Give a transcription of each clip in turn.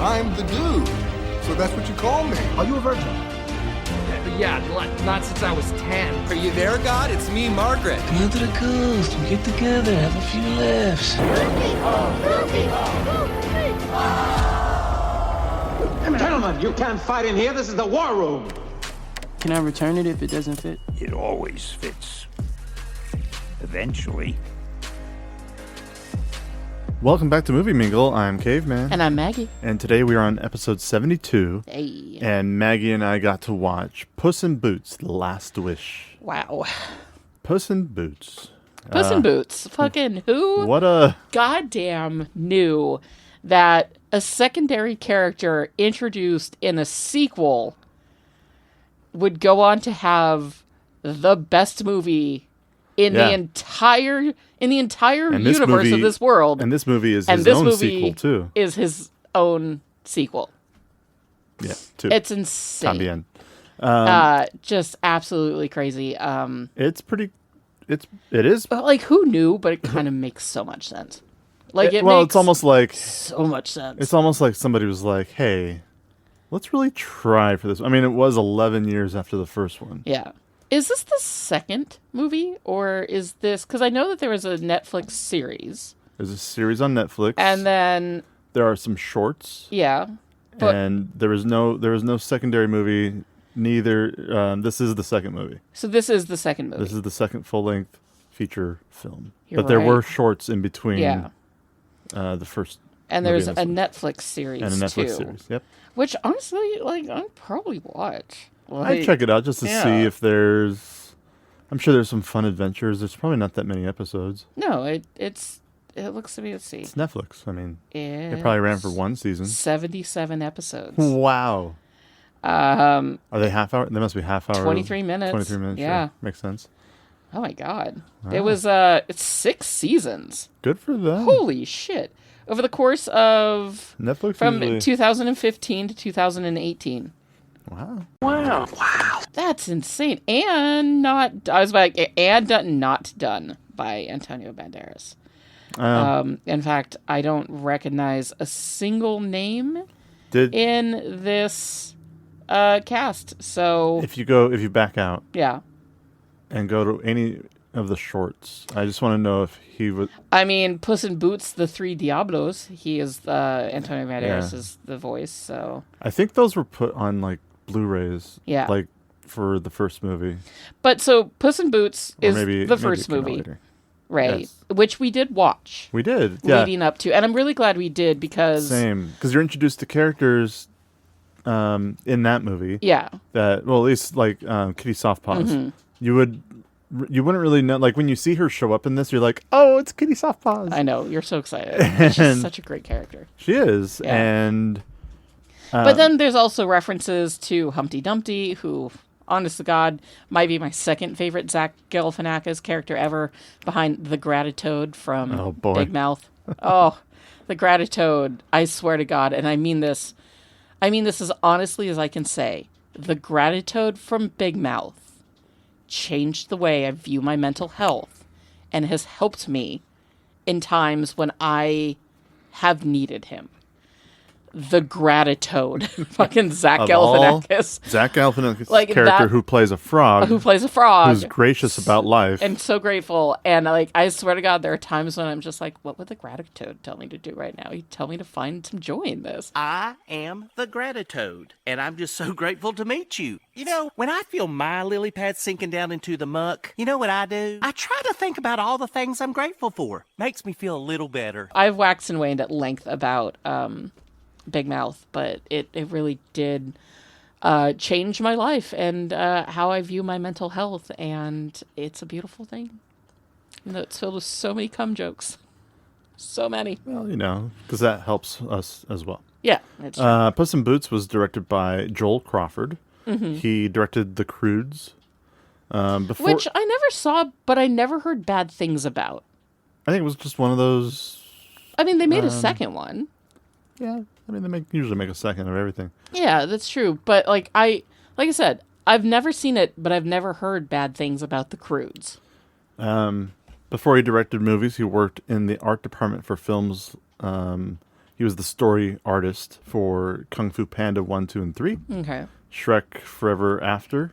I'm the dude. So that's what you call me. Are you a virgin? Yeah, not since I was 10. Are you there, God? It's me, Margaret. Come on to the coast. We get together, have a few laughs. Gentlemen, you can't fight in here. This is the war room. Can I return it if it doesn't fit? It always fits. Eventually. Welcome back to Movie Mingle. I'm Caveman. And I'm Maggie. And today we are on episode 72. Hey. And Maggie and I got to watch Puss in Boots, The Last Wish. Wow. Puss in Boots. Puss in Boots. Fucking who What a... goddamn knew that a secondary character introduced in a sequel would go on to have the best movie in the entire universe of this world. And this movie is his own sequel, too. Is his own sequel. Yeah, too. It's insane. También. Just absolutely crazy. It is. But like, who knew? But it kind of makes so much sense. Like, it's almost like so much sense. It's almost like somebody was like, "Hey, let's really try for this." I mean, it was 11 years after the first one. Yeah. Is this the second movie, or is this... Because I know that there was a Netflix series. There's a series on Netflix. And then... There are some shorts. Yeah. And there was no secondary movie, neither... this is the second movie. So this is the second movie. This is the second full-length feature film. You're but there right. were shorts in between the first and there's movie a Netflix series, and a Netflix too. series, yep. Which, honestly, like, I'd probably watch. Like, I'd check it out just to see if there's... I'm sure there's some fun adventures. There's probably not that many episodes. No, it looks to be... Let's see. It's Netflix. I mean, it It's probably ran for one season. 77 episodes. Wow. Are they half hour? They must be half hour. 23 minutes. 23 minutes, yeah. Sure. Makes sense. Oh my god. Wow. It was, it's 6 seasons. Good for them. Holy shit. Over the course of... Netflix From usually... 2015 to 2018. Wow. That's insane. And not done by Antonio Banderas. In fact, I don't recognize a single name in this cast. So if you back out, yeah, and go to any of the shorts, I just want to know if he was. I mean, Puss in Boots, the Three Diablos. He is Antonio Banderas is the voice. So I think those were put on like Blu-rays. Yeah. Like for the first movie. But so Puss in Boots is the first it came out movie. later. Right, Yes. which we did watch. We did, yeah. Leading up to, and I'm really glad we did because Same, because you're introduced to characters in that movie. Yeah. That, well, at least like Kitty Softpaws. Mm-hmm. You wouldn't really know. Like when you see her show up in this, you're like, oh, it's Kitty Softpaws. I know, you're so excited. She's such a great character. She is, Yeah. and But then there's also references to Humpty Dumpty, who, honest to God, might be my second favorite Zach Galifianakis character ever, behind the Gratitoad from Big Mouth. Oh, the Gratitoad, I swear to God, and I mean this as honestly as I can say, the Gratitoad from Big Mouth changed the way I view my mental health and has helped me in times when I have needed him. The Gratitoad. Fucking Zach Galifianakis. Zach Galifianakis Like character that- who plays a frog. Who plays a frog. Who's gracious about life. And so grateful. And like, I swear to God, there are times when I'm just like, what would the Gratitoad tell me to do right now? He'd tell me to find some joy in this. I am the Gratitoad, and I'm just so grateful to meet you. You know, when I feel my lily pad sinking down into the muck, you know what I do? I try to think about all the things I'm grateful for. Makes me feel a little better. I've waxed and waned at length about Big Mouth, but it really did change my life and how I view my mental health, and it's a beautiful thing. And it's filled with so many cum jokes. So many. Well, you know, because that helps us as well. Yeah, it's true. Puss in Boots was directed by Joel Crawford. Mm-hmm. He directed The Croods. Which I never saw, but I never heard bad things about. I think it was just one of those... I mean, they made a second one. Yeah, I mean, they usually make a second of everything. Yeah, that's true. But like I said, I've never seen it, but I've never heard bad things about The Croods. Before he directed movies, he worked in the art department for films He was the story artist for Kung Fu Panda 1, 2, and 3. Okay. Shrek Forever After.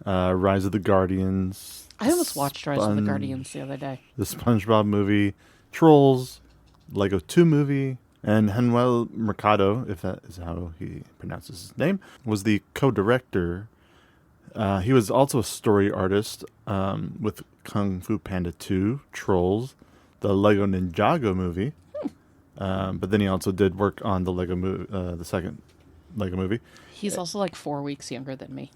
Rise of the Guardians. I almost watched Rise of the Guardians the other day. The SpongeBob movie. Trolls. Lego 2 movie. And Manuel Mercado, if that is how he pronounces his name, was the co-director. He was also a story artist with Kung Fu Panda 2, Trolls, the Lego Ninjago movie. But then he also did work on the the second Lego movie. He's also like 4 weeks younger than me.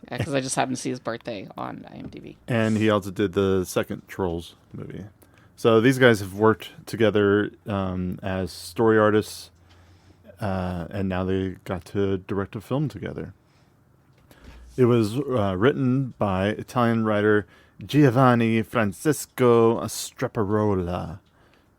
Because I just happened to see his birthday on IMDb. And he also did the second Trolls movie. So these guys have worked together as story artists, and now they got to direct a film together. It was written by Italian writer Giovanni Francesco Straparola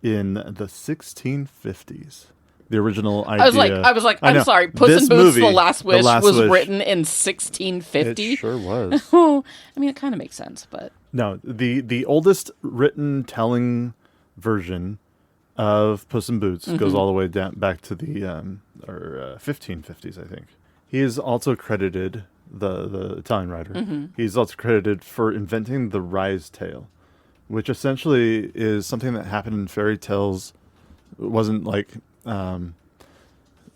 in the 1650s. The original idea. I was like, I'm sorry. Puss in Boots: The Last Wish was written in 1650. It sure was. I mean, it kind of makes sense, but no, the oldest written telling version of Puss in Boots goes all the way down back to the 1550s, I think. He is also credited, the Italian writer. He's also credited for inventing the rise tale, which essentially is something that happened in fairy tales. It wasn't like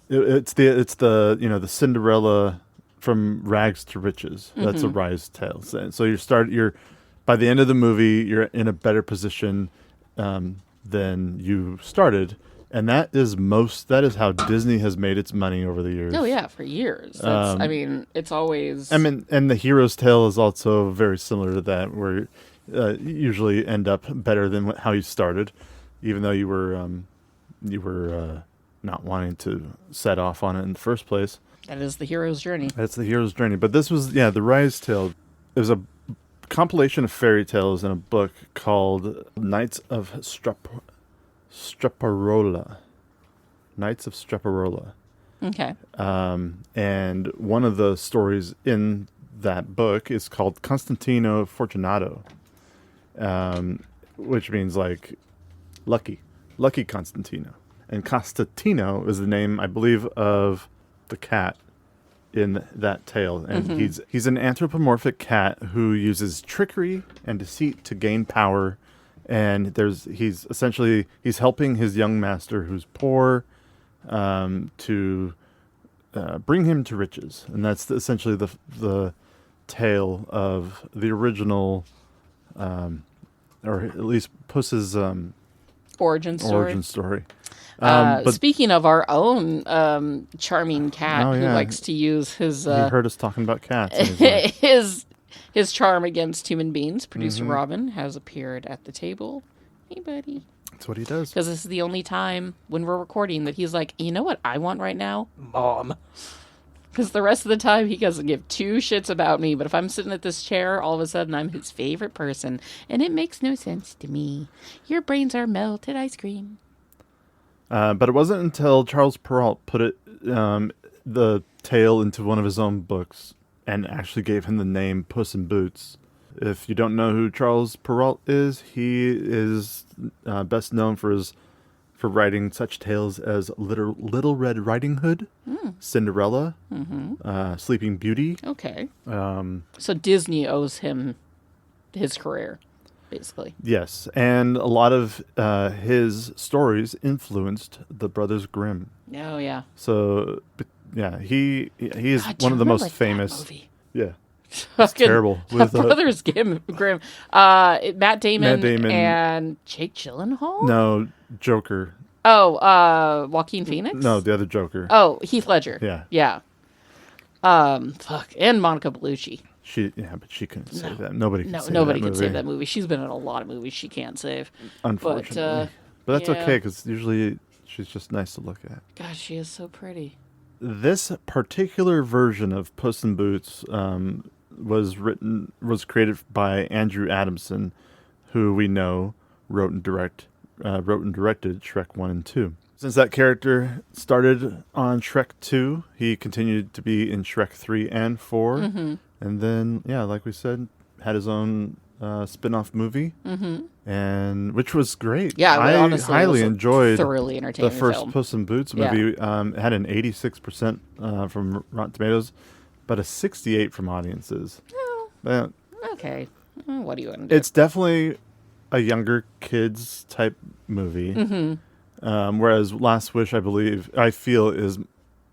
it's the the Cinderella from rags to riches. That's a rise tale. So you're by the end of the movie, you're in a better position than you started, and that is how Disney has made its money over the years. oh yeah, for years. That's, I mean, it's always. I mean, and the hero's tale is also very similar to that, where you usually end up better than how you started, even though you were not wanting to set off on it in the first place. That is the hero's journey. That's the hero's journey. But this was, the Rise Tale. It was a compilation of fairy tales in a book called Knights of Straparola. Knights of Straparola. Okay. And one of the stories in that book is called Constantino Fortunato, which means like lucky Constantino. And Constantino is the name, I believe, of the cat in that tale. And he's an anthropomorphic cat who uses trickery and deceit to gain power. And he's helping his young master, who's poor, to bring him to riches. And that's essentially the tale of the original, or at least Puss's origin story. But speaking of our own charming cat who likes to use his he heard us talking about cats. And he's like, his charm against human beings, producer Robin has appeared at the table. Hey, buddy. That's what he does. Because this is the only time when we're recording that he's like, you know what I want right now? Mom. Because the rest of the time he doesn't give two shits about me. But if I'm sitting at this chair, all of a sudden I'm his favorite person. And it makes no sense to me. Your brains are melted ice cream. But it wasn't until Charles Perrault put the tale into one of his own books and actually gave him the name Puss in Boots. If you don't know who Charles Perrault is, he is best known for writing such tales as Little Red Riding Hood, Cinderella, Sleeping Beauty. Okay. So Disney owes him his career, basically. Yes, and a lot of his stories influenced the Brothers Grimm. Oh, yeah. So, yeah, he is one of the most famous. Movie? Yeah. It's terrible. With Brothers Grimm. Matt Damon and Jake Gyllenhaal? No, Joker. Oh, Joaquin Phoenix? No, the other Joker. Oh, Heath Ledger. Yeah. Yeah. And Monica Bellucci. But she couldn't save that. Nobody can save that movie. She's been in a lot of movies she can't save. Unfortunately. But that's okay, because usually she's just nice to look at. Gosh, she is so pretty. This particular version of Puss in Boots was created by Andrew Adamson, who we know wrote and directed Shrek 1 and 2. Since that character started on Shrek 2, he continued to be in Shrek 3 and 4. And then, like we said, had his own spin-off movie, and which was great. Yeah, I honestly, highly it was a enjoyed thoroughly the entertaining first film. Puss in Boots Yeah. movie. It had an 86% from Rotten Tomatoes, but a 68 from audiences. Uh, Okay, what do you want to do? it's definitely a younger kids type movie, whereas Last Wish, I feel, is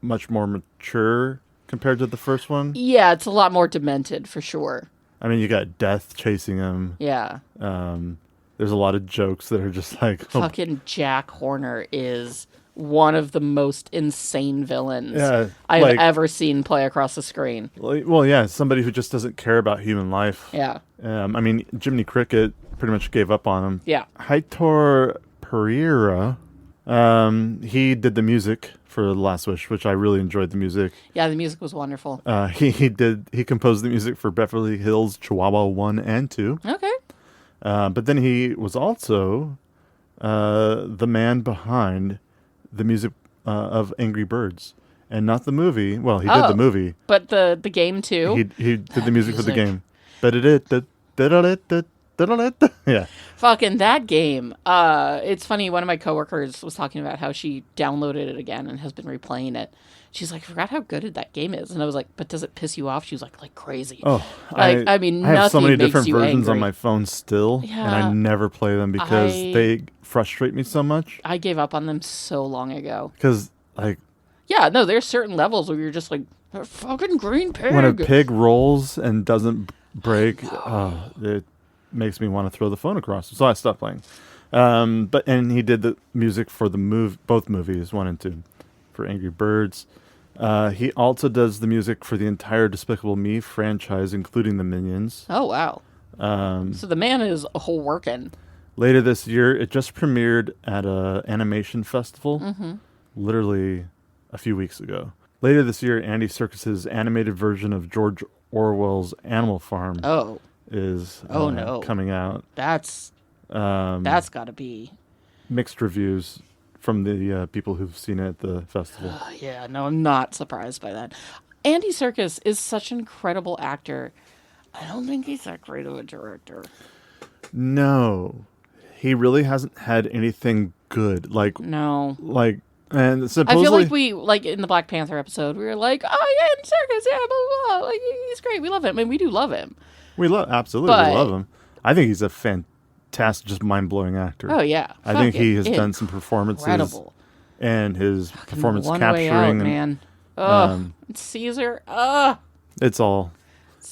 much more mature compared to the first one. Yeah, it's a lot more demented for sure. I mean, you got death chasing him. Yeah. There's a lot of jokes that are just like, Fucking Jack Horner is one of the most insane villains Yeah, I've like- ever seen play across the screen. well, yeah, somebody who just doesn't care about human life. Yeah. I mean, Jiminy Cricket pretty much gave up on him. Yeah. Heitor Pereira, he did the music for The Last Wish, which I really enjoyed the music. Yeah, the music was wonderful. He composed the music for Beverly Hills Chihuahua 1 and 2. Okay. But then he was also the man behind the music of Angry Birds. And not the movie. Well, he did the movie. But the game too. He did the music for the music. game. Yeah. Fucking that game. It's funny, one of my coworkers was talking about how she downloaded it again and has been replaying it. She's like, I forgot how good that game is. And I was like, but does it piss you off? She was like crazy. Oh, I mean, I have so nothing many makes different you versions on angry. my phone still, and I Yeah. never play them because they frustrate me so much. I gave up on them so long ago. Because like Yeah, no, there's certain levels where you're just like, fucking green pig. when a pig rolls and doesn't break, it makes me want to throw the phone across. So I stopped playing. And he did the music for both movies 1 and 2 for Angry Birds. He also does the music for the entire Despicable Me franchise, including the Minions. Oh, wow. So the man is a whole working. Later this year, it just premiered at a animation festival, literally a few weeks ago. Later this year, Andy Serkis's animated version of George Orwell's Animal Farm is no. coming out. That's got to be. Mixed reviews from the people who've seen it at the festival. Yeah, no, I'm not surprised by that. Andy Serkis is such an incredible actor. I don't think he's that great of a director. No, he really hasn't had anything good. No. And I supposedly, feel like we, like in the Black Panther episode, we were like, oh, yeah, Andy Serkis, yeah, blah, blah, blah. Like, he's great. We love him. I mean, we do love him. absolutely But- we love him. I think he's a fantastic, just mind-blowing actor. Oh, yeah. I think he has Fucking done some performances, incredible. and his performance One capturing. Way Out, and, man. Ugh. Caesar. Ugh. It's all.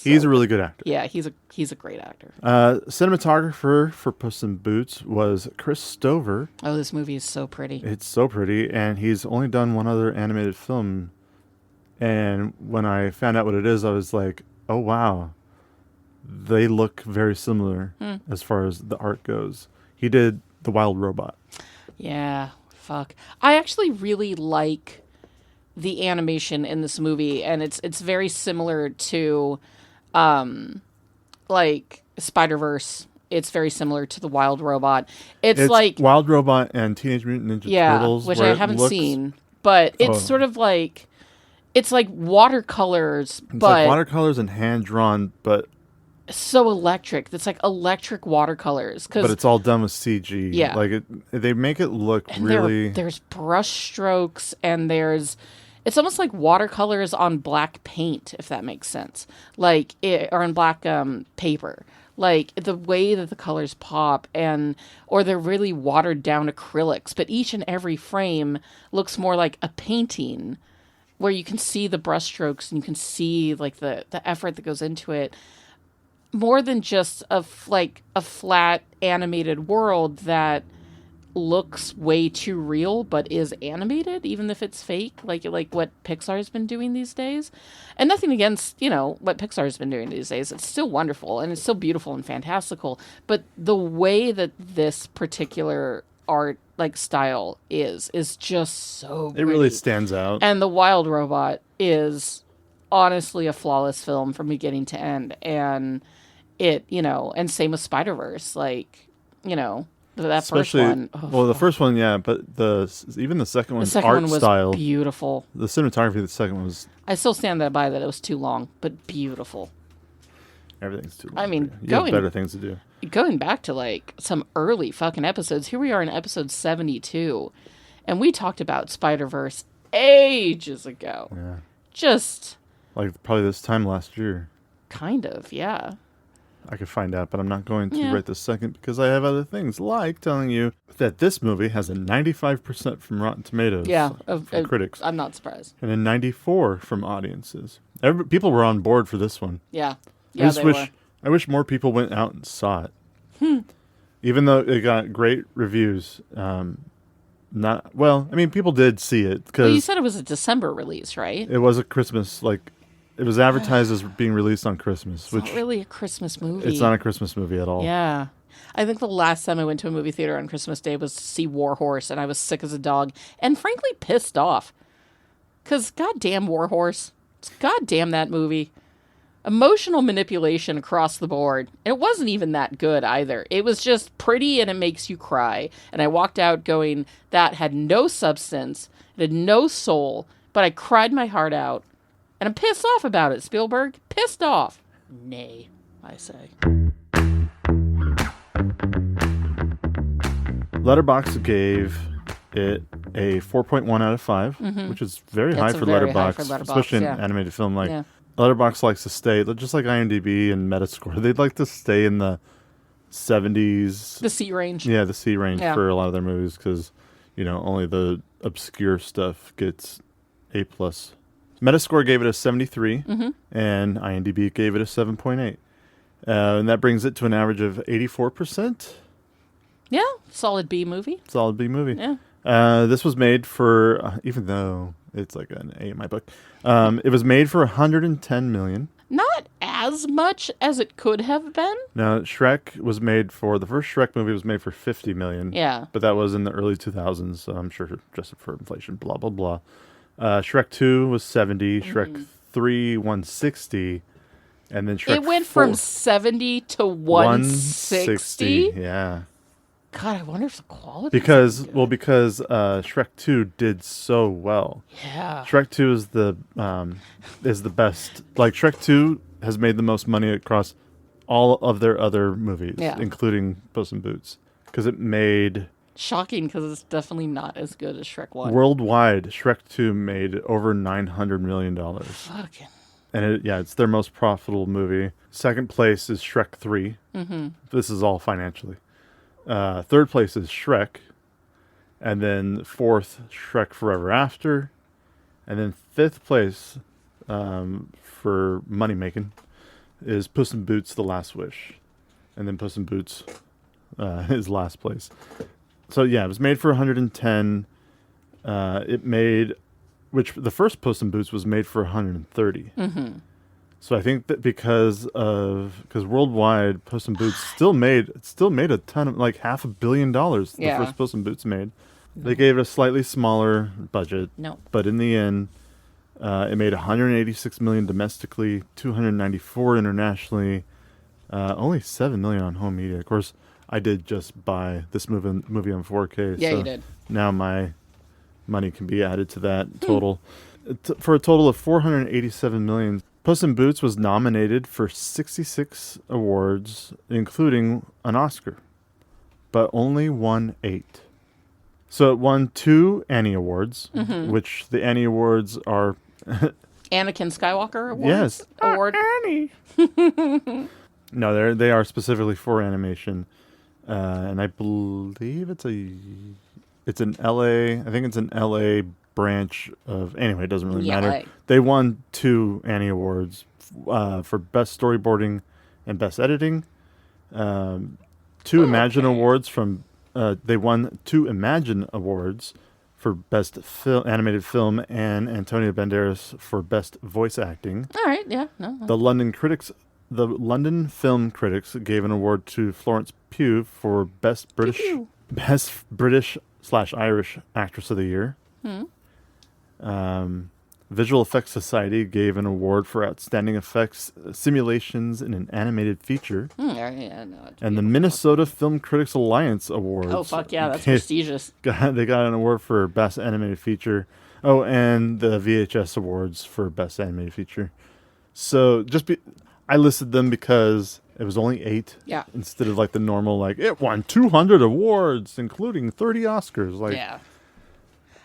He's a really good actor. Yeah, he's a great actor. Cinematographer for Puss in Boots was Chris Stover. Oh, this movie is so pretty. It's so pretty, and he's only done one other animated film. And when I found out what it is, I was like, oh, wow. They look very similar as far as the art goes. He did The Wild Robot. Yeah, fuck. I actually really like the animation in this movie, and it's very similar to like Spider-Verse. It's very similar to The Wild Robot. It's like Wild Robot and Teenage Mutant Ninja Turtles. which where I it haven't looks- seen, but it's sort of like it's like watercolors, It's but like watercolors and hand-drawn, but so electric. It's like electric watercolors but it's all done with CG. Yeah. Like they make it look and really. there's brush strokes and it's almost like watercolors on black paint, if that makes sense. Like or on black paper. Like the way that the colors pop or they're really watered down acrylics, but each and every frame looks more like a painting where you can see the brush strokes and you can see like the effort that goes into it. More than just a flat animated world that looks way too real but is animated, even if it's fake, like what Pixar's been doing these days. And nothing against, what Pixar's been doing these days. It's still wonderful and it's still beautiful and fantastical. But the way that this particular art style is just so it really pretty. stands out. And The Wild Robot is honestly a flawless film from beginning to end. And it, and same with Spider-Verse, that Especially, first one. Oh, well, the first one, yeah, but even the second the one's second art one was style, beautiful. the cinematography of the second one was. I still stand by that it was too long, but beautiful. Everything's too long. I mean, you have better things to do. Going back to like some early fucking episodes, here we are in episode 72, and we talked about Spider-Verse ages ago. Yeah. Just like probably this time last year. Kind of, yeah. I could find out, but I'm not going to right this second because I have other things, like telling you that this movie has a 95% from Rotten Tomatoes from critics. I'm not surprised. And a 94% from audiences. People were on board for this one. Yeah. Yeah, I wish more people went out and saw it. Even though it got great reviews. People did see it. Well, you said it was a December release, right? It was a Christmas, it was advertised as being released on Christmas. It's not really a Christmas movie. It's not a Christmas movie at all. Yeah. I think the last time I went to a movie theater on Christmas Day was to see War Horse, and I was sick as a dog and frankly pissed off. Because goddamn War Horse. Goddamn that movie. Emotional manipulation across the board. It wasn't even that good either. It was just pretty and it makes you cry. And I walked out going, that had no substance. It had no soul. But I cried my heart out. And I'm pissed off about it, Spielberg. Pissed off. Nay, I say. Letterboxd gave it a 4.1 out of 5, which is very high for Letterboxd, especially in animated film. Letterboxd likes to stay, just like IMDb and Metascore, they'd like to stay in the 70s. The C range. Yeah, the C range for a lot of their movies because, only the obscure stuff gets A+. Metascore gave it a 73, and IMDb gave it a 7.8. And that brings it to an average of 84%. Yeah, solid B movie. Solid B movie. Yeah. This was made for, even though it's like an A in my book, it was made for $110 million. Not as much as it could have been. Now, the first Shrek movie was made for $50 million. Yeah. But that was in the early 2000s, so I'm sure adjusted for inflation, blah, blah, blah. Shrek 2 was 70, Shrek 3, 160, and then Shrek It went 4, from 70 to 160? Yeah. God, I wonder if the quality because Shrek 2 did so well. Yeah. Shrek 2 is the best. Like, Shrek 2 has made the most money across all of their other movies, including Puss in Boots, because it made... Shocking, because it's definitely not as good as Shrek 1. Worldwide, Shrek 2 made over $900 million. Fucking. And it's their most profitable movie. Second place is Shrek 3. Mm-hmm. This is all financially. Third place is Shrek. And then fourth, Shrek Forever After. And then fifth place for money making is Puss in Boots: The Last Wish. And then Puss in Boots is last place. So yeah, it was made for 110. The first Puss in Boots was made for 130. Mm-hmm. So I think that because worldwide Puss in Boots still made a ton of, like, $500 million. The first Puss in Boots made. No. They gave it a slightly smaller budget. No. But in the end, it made $186 million domestically, $294 internationally, only $7 million on home media. Of course, I did just buy this movie on 4K. Yeah, so you did. Now my money can be added to that total. For a total of $487 million. Puss in Boots was nominated for 66 awards, including an Oscar, but only won 8. So it won 2 Annie Awards, which the Annie Awards are... Anakin Skywalker Awards? Yes. Award. Annie! No, they are specifically for animation. And I believe it's an LA... I think it's an LA branch of... Anyway, it doesn't really matter. They won 2 Annie Awards for Best Storyboarding and Best Editing. 2 Imagine Awards from... they won 2 Imagine Awards for Best Animated Film and Antonio Banderas for Best Voice Acting. All right, yeah. No. The London Film Critics gave an award to Florence Pugh for Best British/Irish Actress of the Year. Visual Effects Society gave an award for Outstanding Effects Simulations in an Animated Feature. And the Minnesota Film Critics Alliance Awards. Oh, fuck yeah, that's prestigious. They got an award for Best Animated Feature. Oh, and the VHS Awards for Best Animated Feature. So I listed them because it was only 8. Yeah. Instead of like the normal, like, it won 200 awards, including 30 Oscars. Like, yeah.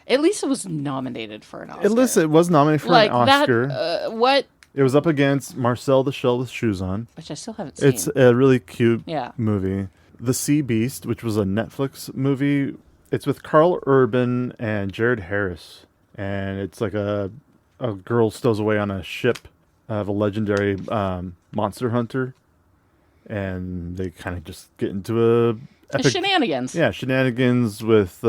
At least it was nominated for an Oscar. At least it was nominated for an Oscar. What? It was up against Marcel the Shell with Shoes On. Which I still haven't seen. It's a really cute Yeah. movie. The Sea Beast, which was a Netflix movie. It's with Carl Urban and Jared Harris. And it's like a girl stows away on a ship of a legendary monster hunter. And they kind of just get into a epic... Shenanigans. Yeah, shenanigans with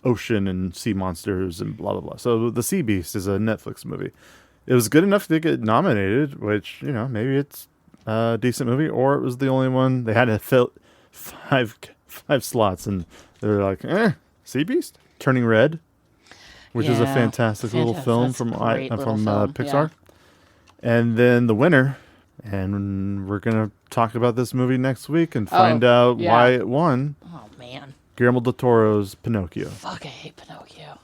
ocean and sea monsters and blah, blah, blah. So The Sea Beast is a Netflix movie. It was good enough to get nominated, which, maybe it's a decent movie, or it was the only one. They had to fill 5 slots, and they were like, Sea Beast? Turning Red, which is a fantastic little film from Pixar. Yeah. And then the winner, and we're going to talk about this movie next week and find out why it won. Oh, man. Guillermo del Toro's Pinocchio. Fuck, I hate Pinocchio.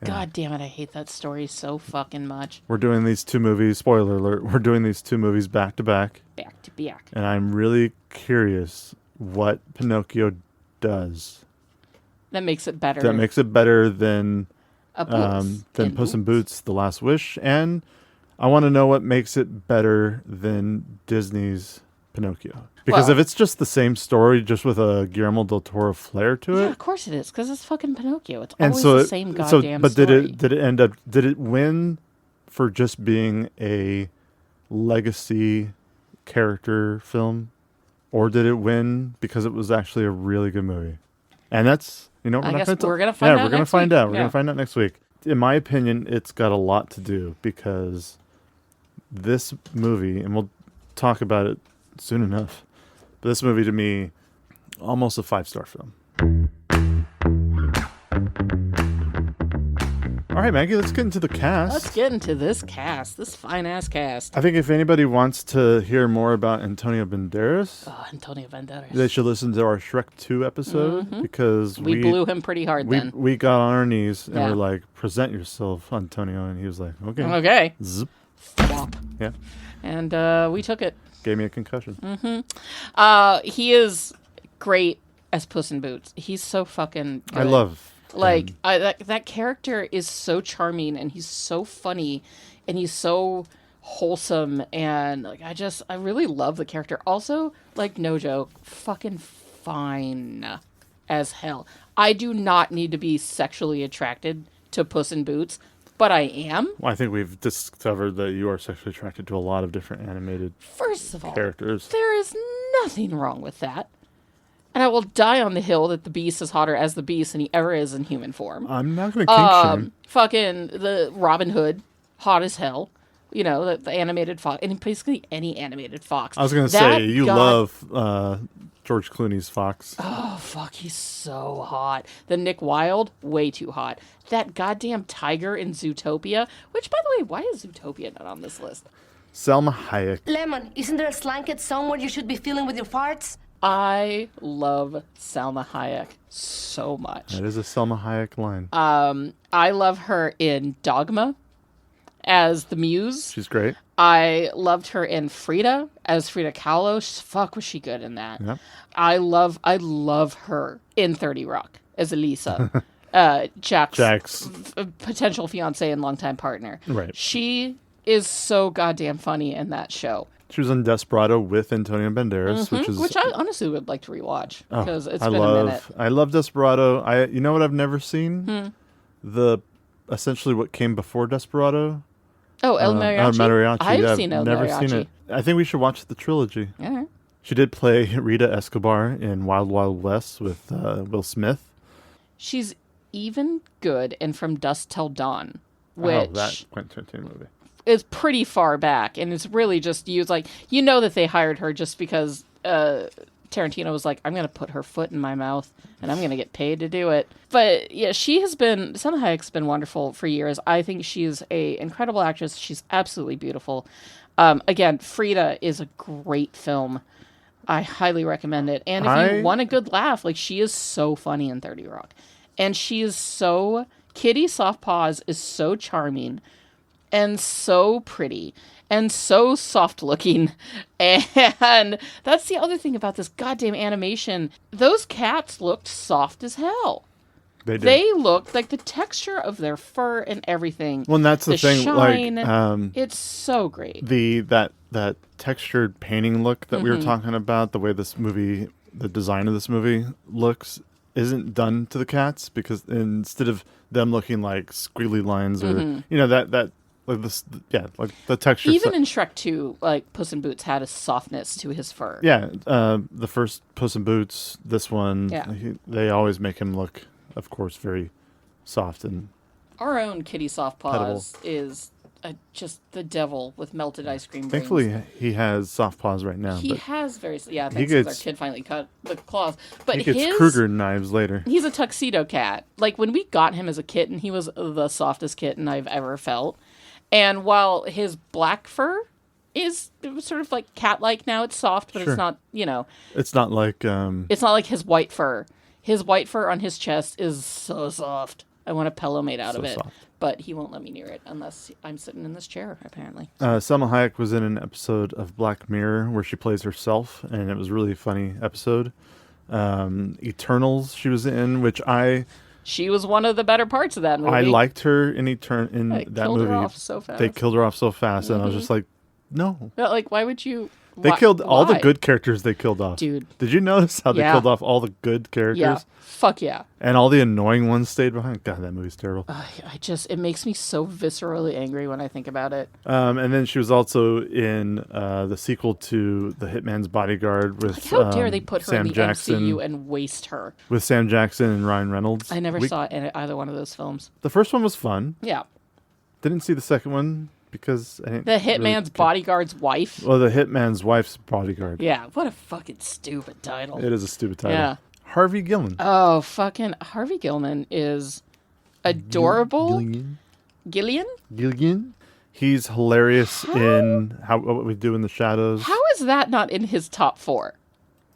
Yeah. God damn it, I hate that story so fucking much. We're doing these 2 movies, spoiler alert, we're doing these 2 movies back to back. Back to back. And I'm really curious what Pinocchio does. That makes it better. That makes it better than Puss in Boots, The Last Wish. And I want to know what makes it better than Disney's Pinocchio. Because if it's just the same story, just with a Guillermo del Toro flair to it. Yeah, of course it is, because it's fucking Pinocchio. It's always the same goddamn story. Did it win for just being a legacy character film? Or did it win because it was actually a really good movie? And that's, we're going to find out. We're going to find out. We're going to find out next week. In my opinion, it's got a lot to do because this movie, and we'll talk about it soon enough, but this movie to me, almost a 5-star film. All right, Maggie, let's get into the cast. Let's get into this cast, this fine-ass cast. I think if anybody wants to hear more about Antonio Banderas, they should listen to our Shrek 2 episode because we blew him pretty hard then. We got on our knees and we're like, present yourself, Antonio. And he was like, okay. Okay. Zip. Flop. Yeah. And we took it. Gave me a concussion. He is great as Puss in Boots. He's so fucking good. I love that character is so charming, and he's so funny, and he's so wholesome, and I really love the character. Also, no joke, fucking fine as hell. I do not need to be sexually attracted to Puss in Boots, but I am. Well, I think we've discovered that you are sexually attracted to a lot of different animated First of all, characters. There is nothing wrong with that. And I will die on the hill that the Beast is hotter as the Beast than he ever is in human form. I'm not going to kink shame. Fucking the Robin Hood, hot as hell. The animated fox. And basically any animated fox. I was going to say, you love George Clooney's fox. Oh, fuck, he's so hot. The Nick Wilde, way too hot. That goddamn tiger in Zootopia, which, by the way, why is Zootopia not on this list? Selma Hayek. Lemon, isn't there a slanket somewhere you should be feeling with your farts? I love Salma Hayek so much. That is a Selma Hayek line. I love her in Dogma as the Muse. She's great. I loved her in Frida as Frida Kahlo. Fuck, was she good in that? Yep. I love her in 30 Rock as Elisa, Jack's potential fiance and longtime partner. Right. She is so goddamn funny in that show. She was in Desperado with Antonio Banderas, which I honestly would like to rewatch because it's been a minute. I love Desperado. You know what I've never seen? Essentially what came before Desperado. Oh, El Mariachi. Mariachi. I've seen El never Mariachi. Seen it. I think we should watch the trilogy. Yeah. She did play Rita Escobar in Wild Wild West with Will Smith. She's even good in From Dusk Till Dawn, which that Quentin Tarantino movie is pretty far back, and it's really just used that they hired her just because Tarantino was like, I'm going to put her foot in my mouth and I'm going to get paid to do it. But yeah, Salma Hayek's been wonderful for years. I think she's an incredible actress. She's absolutely beautiful. Again, Frida is a great film. I highly recommend it. And if you want a good laugh, she is so funny in 30 Rock. And she is Kitty Softpaws is so charming. and so pretty and so soft looking. And that's the other thing about this goddamn animation. Those cats looked soft as hell. They looked like the texture of their fur and everything. Well, and that's the thing. Shine, like, it's so great. That textured painting look that we were talking about, the way this movie, the design of this movie looks, isn't done to the cats, because instead of them looking like squiggly lines or that like this, like the texture. Even in Shrek 2, like Puss in Boots had a softness to his fur. Yeah, the first Puss in Boots, this one, they always make him look, of course, very soft and. Our own Kitty Softpaws is just the devil with melted ice cream brains. Thankfully, he has soft paws right now. He has very, thanks to our kid finally cut the claws. But he gets Kruger knives later. He's a tuxedo cat. Like, when we got him as a kitten, he was the softest kitten I've ever felt. And while his black fur is sort of like cat-like now, it's soft, but it's not, It's not like... It's not like his white fur. His white fur on his chest is so soft. I want a pillow made out of it. Soft. But he won't let me near it unless I'm sitting in this chair, apparently. Selma Hayek was in an episode of Black Mirror where she plays herself, and it was a really funny episode. Eternals she was in, which She was one of the better parts of that movie. I liked her in that movie. They killed her off so fast, and I was just like, no. But, like, why would you... They killed all the good characters they killed off. Dude. Did you notice how they killed off all the good characters? Yeah. Fuck yeah. And all the annoying ones stayed behind. God, that movie's terrible. It makes me so viscerally angry when I think about it. And then she was also in the sequel to The Hitman's Bodyguard with how dare they put her Sam in the Jackson, MCU and waste her? With Sam Jackson and Ryan Reynolds. I never saw either one of those films. The first one was fun. Yeah. Didn't see the second one. Because the Hitman's Bodyguard's wife. Well, the Hitman's wife's bodyguard. Yeah, what a fucking stupid title. It is a stupid title. Yeah. Harvey Gilman. Oh, fucking Harvey Gilman is adorable. Gillian? He's hilarious in What We Do in the Shadows. How is that not in his top 4?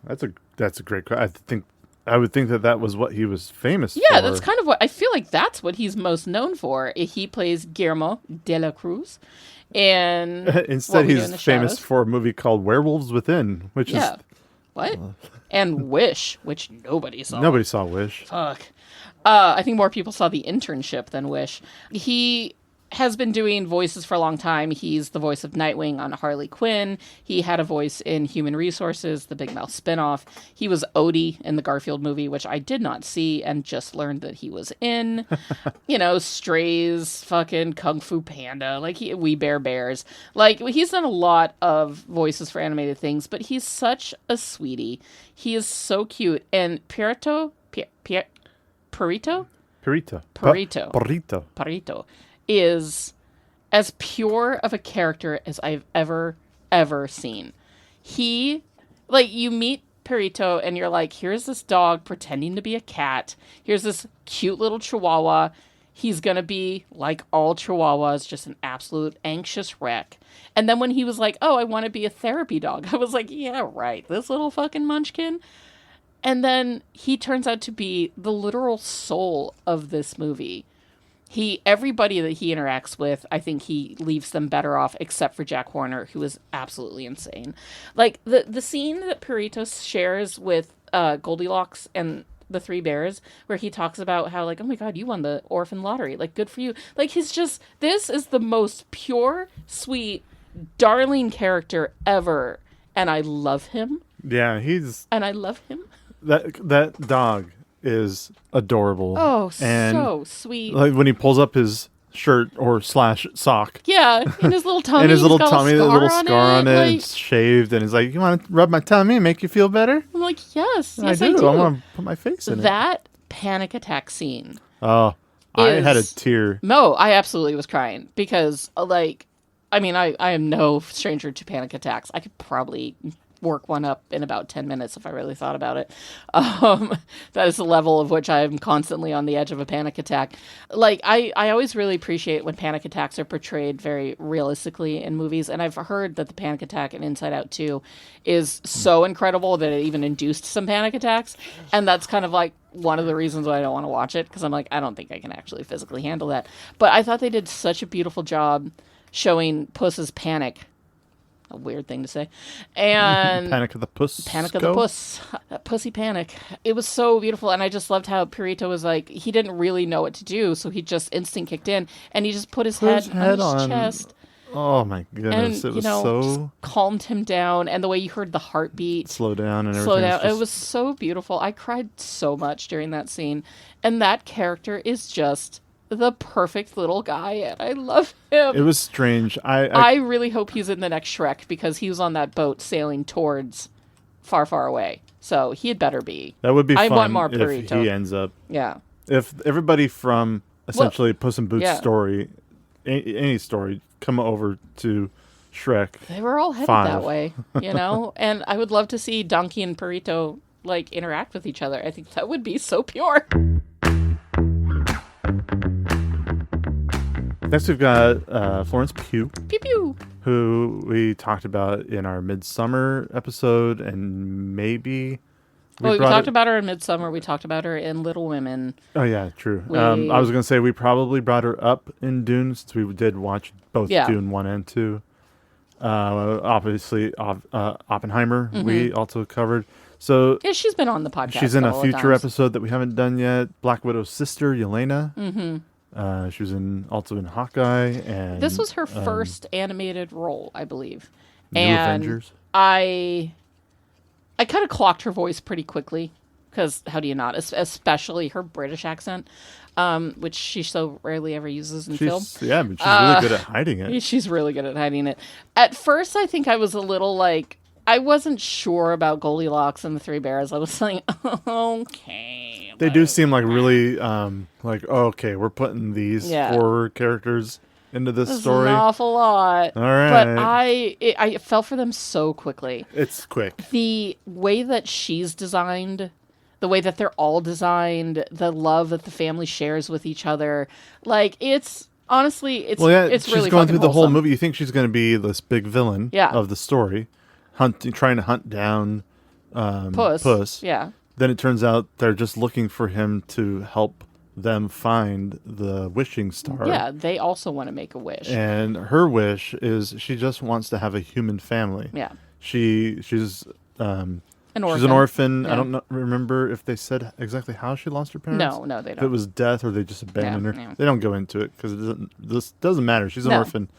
That's a great question. I would think that was what he was famous for. Yeah, that's kind of what I feel like. That's what he's most known for. He plays Guillermo de la Cruz, and instead he's famous for a movie called Werewolves Within, which is what? And Wish, which nobody saw. Nobody saw Wish. Fuck. I think more people saw The Internship than Wish. He has been doing voices for a long time. He's the voice of Nightwing on Harley Quinn. He had a voice in Human Resources, the Big Mouth spinoff. He was Odie in the Garfield movie, which I did not see and just learned that he was in. Strays, fucking Kung Fu Panda, We Bare Bears. He's done a lot of voices for animated things, but he's such a sweetie. He is so cute. And Perito is as pure of a character as I've ever seen. You meet Perito and you're like, here's this dog pretending to be a cat. Here's this cute little chihuahua. He's going to be, like all chihuahuas, just an absolute anxious wreck. And then when he was like, oh, I want to be a therapy dog, I was like, yeah, right, this little fucking munchkin. And then he turns out to be the literal soul of this movie. Everybody that he interacts with, I think he leaves them better off, except for Jack Horner, who is absolutely insane. The scene that Perito shares with Goldilocks and the Three Bears, where he talks about how, oh my God, you won the orphan lottery. Good for you. This is the most pure, sweet, darling character ever. And I love him. Yeah, And I love him. That dog is adorable. Oh, so sweet. When he pulls up his shirt or / sock. Yeah, in his little tummy. In his little tummy, a little scar on it, and it's shaved, and he's like, you want to rub my tummy and make you feel better? I'm like, yes, I do. I want to put my face in it. That panic attack scene. Oh, I had a tear. No, I absolutely was crying because, I am no stranger to panic attacks. I could probably work one up in about 10 minutes if I really thought about it. That is the level of which I'm constantly on the edge of a panic attack. Like, I always really appreciate when panic attacks are portrayed very realistically in movies, and I've heard that the panic attack in Inside Out 2 is so incredible that it even induced some panic attacks, and that's kind of like one of the reasons why I don't want to watch it, because I'm like, I don't think I can actually physically handle that. But I thought they did such a beautiful job showing Puss's panic. A weird thing to say. And Panic of the Puss. Panic of the Puss. Pussy panic. It was so beautiful. And I just loved how Purito was like, he didn't really know what to do. So he just instinct kicked in and he just put his head on his chest. Oh my goodness. And, it was so... just calmed him down. And the way you heard the heartbeat. Slow down and everything. It was so beautiful. I cried so much during that scene. And that character is just the perfect little guy, and I love him. It was strange. I really hope he's in the next Shrek, because he was on that boat sailing towards far, far away. So he had better be. That would be fun. I want more if Purito. he ends up. Yeah. If everybody from essentially Puss in Boots story, any story, come over to Shrek. They were all headed that way, you know? And I would love to see Donkey and Purito like interact with each other. I think that would be so pure. Next, we've got Florence Pugh. Pew pew. Who we talked about in our Midsummer episode, and maybe... We talked about her in Midsummer. We talked about her in Little Women. Oh, yeah, true. I was going to say we probably brought her up in Dune, since we did watch both Dune 1 and 2. Obviously, Oppenheimer we also covered. So yeah, she's been on the podcast. She's in a future episode that we haven't done yet. Black Widow's sister, Yelena. Mm-hmm. She was also in Hawkeye, and this was her first animated role, I believe. New Avengers. I kind of clocked her voice pretty quickly, because how do you not? Especially her British accent, which she so rarely ever uses in film. Yeah, but she's really good at hiding it. She's really good at hiding it. At first, I think I was a little like, I wasn't sure about Goldilocks and the Three Bears. I was like, okay. They do seem like really, like, okay, we're putting these 4 characters into this story. An awful lot. All right. But I fell for them so quickly. It's quick. The way that she's designed, the way that they're all designed, the love that the family shares with each other, like, it's... Honestly, it's it's really she's going through the whole wholesome. movie. You think she's going to be this big villain of the story, trying to hunt down Puss. Yeah. Then it turns out they're just looking for him to help them find the wishing star. Yeah, they also want to make a wish. And her wish is she just wants to have a human family. Yeah. She's an orphan. She's an orphan. Yeah. I don't remember if they said exactly how she lost her parents. No, they don't. If it was death or they just abandoned her. Yeah. They don't go into it because this doesn't matter. She's an orphan.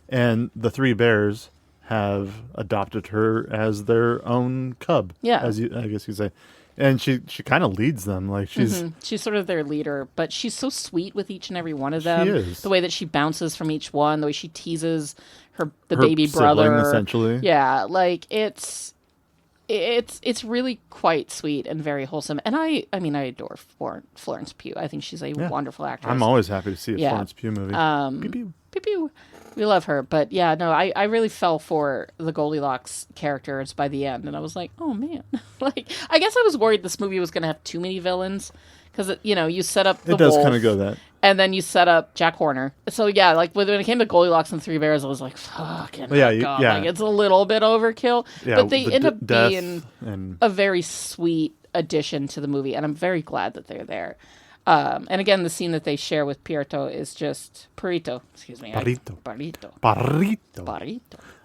And the Three Bears have adopted her as their own cub. Yeah. I guess you say. And she kind of leads them. Like she's sort of their leader, but she's so sweet with each and every one of them. She is. The way that she bounces from each one, the way she teases her baby brother, sibling, essentially. Yeah, like it's really quite sweet and very wholesome. And I adore Florence Pugh. I think she's a wonderful actress. I'm always happy to see a Florence Pugh movie. Pew pew. Pew pew. We love her, but yeah, no, I really fell for the Goldilocks characters by the end, and I was like, oh man, like I guess I was worried this movie was going to have too many villains because you set up the it does wolf, kind of go that, and then you set up Jack Horner. So yeah, like when it came to Goldilocks and Three Bears, I was like, fucking God, like it's a little bit overkill, but they end up being a very sweet addition to the movie, and I'm very glad that they're there. And again, the scene that they share with Purito is just Purito.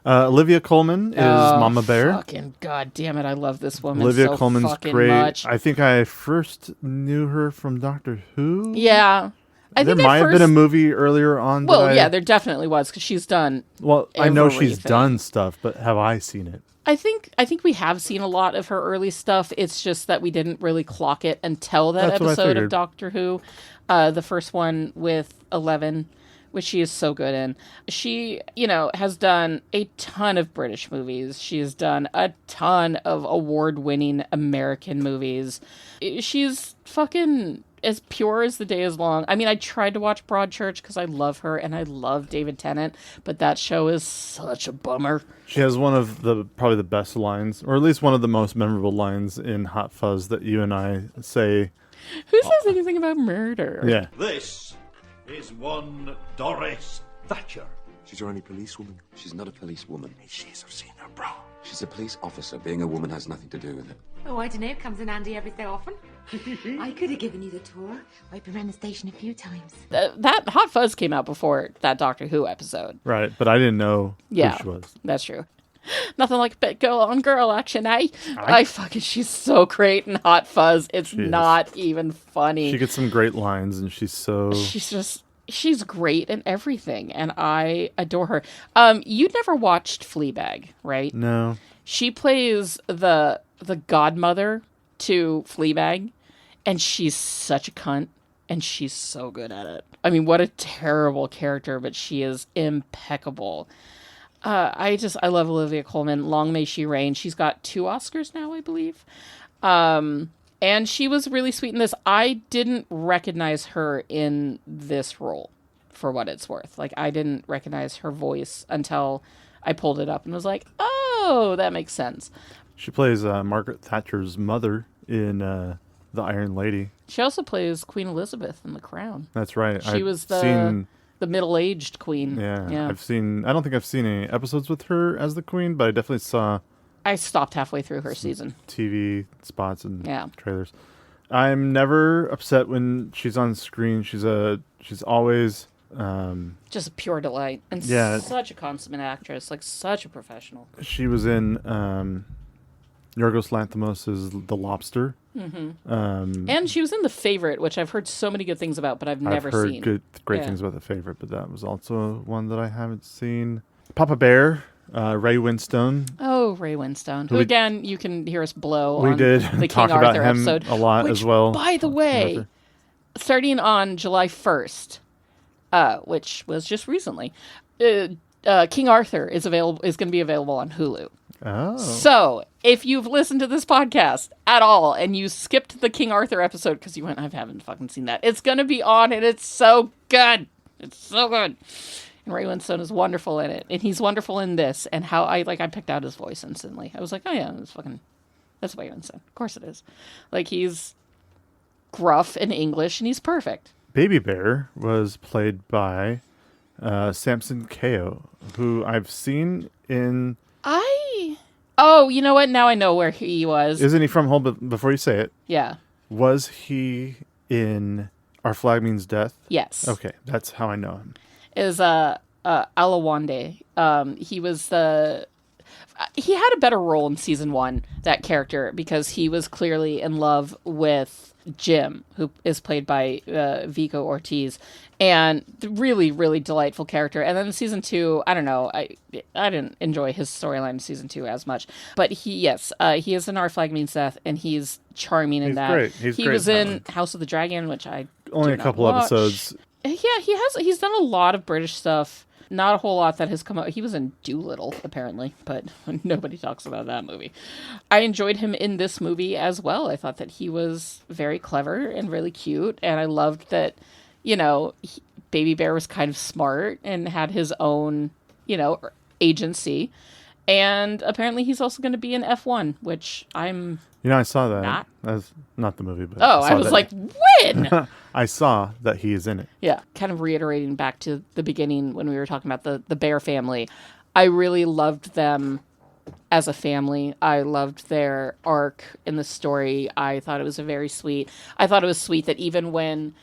Olivia Colman is Mama Bear. Fucking goddamn it! I love this woman. Olivia so Colman's fucking great. Much. I think I first knew her from Doctor Who. Yeah, there might have been a movie earlier on. Well, yeah, there definitely was because she's done. Well, I know she's done stuff, but have I seen it? I think we have seen a lot of her early stuff. It's just that we didn't really clock it until that episode of Doctor Who, the first one with 11, which she is so good in. She, has done a ton of British movies. She has done a ton of award-winning American movies. She's fucking as pure as the day is long. I mean, I tried to watch Broadchurch because I love her and I love David Tennant, but that show is such a bummer. She has one of probably the best lines, or at least one of the most memorable lines in Hot Fuzz that you and I say. Who says anything about murder? Yeah. This is one Doris Thatcher. She's your only policewoman. She's not a policewoman. She's I've seen her bra. She's a police officer. Being a woman has nothing to do with it. Oh, I don't know. It comes in handy every so often. I could have given you the tour. I've been around the station a few times. That Hot Fuzz came out before that Doctor Who episode. Right, but I didn't know who she was. That's true. Nothing like a bit girl on girl action, eh? She's so great in Hot Fuzz. It's not even funny. She gets some great lines, and she's great in everything, and I adore her. You never watched Fleabag, right? No. She plays the godmother to Fleabag, and she's such a cunt, and she's so good at it. I mean, what a terrible character, but she is impeccable. I love Olivia Colman. Long may she reign. She's got 2 Oscars now, I believe. And she was really sweet in this. I didn't recognize her in this role, for what it's worth. Like, I didn't recognize her voice until I pulled it up and was like, oh, that makes sense. She plays Margaret Thatcher's mother in The Iron Lady. She also plays Queen Elizabeth in The Crown. That's right. She was the middle-aged queen. Yeah. I don't think I've seen any episodes with her as the queen, but I definitely saw... I stopped halfway through her season. TV spots and trailers. I'm never upset when she's on screen. She's always... just a pure delight. And such a consummate actress. Like, such a professional. She was in Yorgos Lanthimos' The Lobster. Mm-hmm. And she was in The Favorite, which I've heard so many good things about, but I've never seen. I've heard great things about The Favorite, but that was also one that I haven't seen. Papa Bear, Ray Winstone. Oh, Ray Winstone. Who, again, you can hear us blow we on did the talk King about Arthur him episode. a lot as well. By the way, starting on July 1st, which was just recently, King Arthur is going to be available on Hulu. Oh. So, if you've listened to this podcast at all and you skipped the King Arthur episode because you went, I haven't fucking seen that, it's going to be on and it's so good. It's so good. And Ray Winstone is wonderful in it. And he's wonderful in this. And how I picked out his voice instantly. I was like, oh yeah, that's Ray Winstone. Of course it is. Like, he's gruff and English and he's perfect. Baby Bear was played by Samson Kayo, who I've seen in... Oh, you know what? Now I know where he was. Isn't he from Home Before You Say It? Yeah. Was he in Our Flag Means Death? Yes. Okay, that's how I know him. Is Alawande. He had a better role in season 1, that character, because he was clearly in love with Jim, who is played by Vico Ortiz, and really, really delightful character. And then in season 2, I don't know, I didn't enjoy his storyline in season 2 as much, but he is in Our Flag Means Death, and he's charming in that. Great. He was in House of the Dragon, which I only a couple episodes. Yeah, he's done a lot of British stuff. Not a whole lot that has come out. He was in Doolittle, apparently, but nobody talks about that movie. I enjoyed him in this movie as well. I thought that he was very clever and really cute, and I loved that, Baby Bear was kind of smart and had his own, agency. And apparently he's also going to be in F1, which I'm... I saw that. Not. That's not the movie, but... I was like, when? I saw that he is in it. Yeah, kind of reiterating back to the beginning when we were talking about the Bear family. I really loved them as a family. I loved their arc in the story. I thought it was very sweet. I thought it was sweet that even when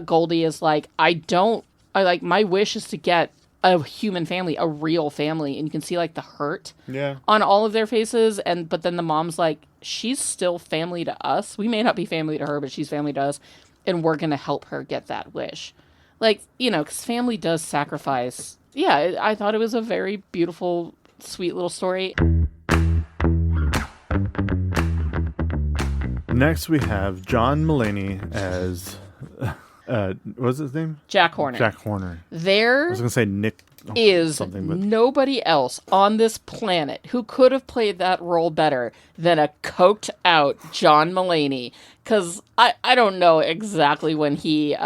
Goldie is like, my wish is to get a human family, a real family, and you can see the hurt on all of their faces, but then the mom's like, she's still family to us. We may not be family to her, but she's family to us, and we're gonna help her get that wish. Because family does sacrifice. Yeah, I thought it was a very beautiful, sweet little story. Next we have John Mulaney as What was his name? Jack Horner. Jack Horner. I There was going to say Nick is something, but nobody else on this planet who could have played that role better than a coked out John Mulaney. Because I don't know exactly when he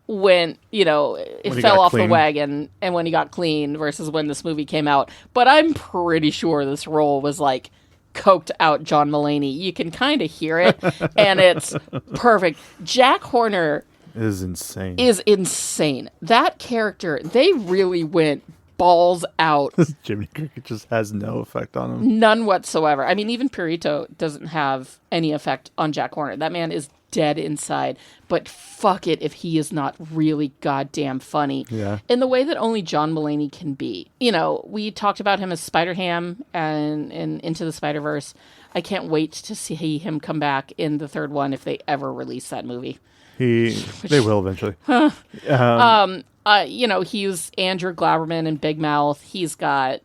went, you know, it When he fell got off the clean. wagon and when he got clean versus when this movie came out. But I'm pretty sure this role was like coked out John Mulaney. You can kind of hear it, and it's perfect. Jack Horner is insane. That character, they really went balls out. Jiminy Cricket just has no effect on him. None whatsoever. I mean, even Purito doesn't have any effect on Jack Horner. That man is dead inside, but fuck it if he is not really goddamn funny. Yeah. In the way that only John Mulaney can be. You know, we talked about him as Spider-Ham and in Into the Spider-Verse. I can't wait to see him come back in the third one if they ever release that movie. They will eventually. You know, he's Andrew Glauberman in Big Mouth. He's got,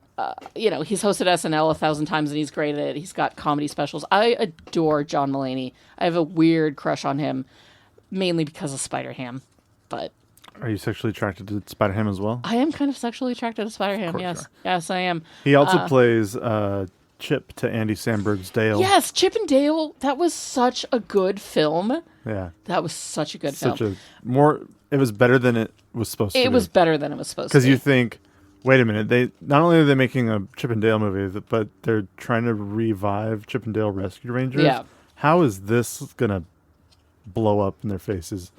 you know, he's hosted SNL 1,000 times and he's great at it. He's got comedy specials. I adore John Mulaney. I have a weird crush on him, mainly because of Spider-Ham. But are you sexually attracted to Spider-Ham as well? I am kind of sexually attracted to Spider-Ham. Yes, yes, I am. He also plays Chip to Andy Samberg's Dale. Yes, Chip and Dale. That was such a good film. Yeah, that was such a good film. It was better than it was supposed to be. It was better than it was supposed to be. Because you think, wait a minute, they not only are they making a Chip and Dale movie, but they're trying to revive Chip and Dale Rescue Rangers. Yeah. How is this gonna blow up in their faces?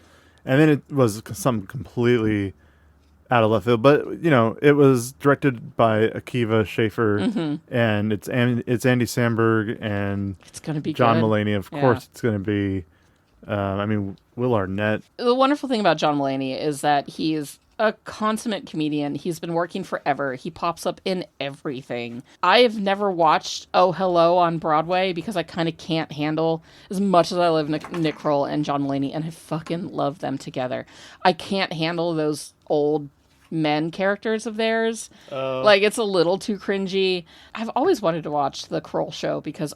And then it was something completely out of left field. But you know, it was directed by Akiva Schaffer, and it's Andy Samberg and it's gonna be John good. Mulaney. Of course, it's gonna be. I mean, Will Arnett. The wonderful thing about John Mulaney is that he's a consummate comedian. He's been working forever. He pops up in everything. I have never watched Oh Hello on Broadway because I kind of can't handle, as much as I love Nick Kroll and John Mulaney, and I fucking love them together. I can't handle those old men characters of theirs. Like, it's a little too cringy. I've always wanted to watch The Kroll Show because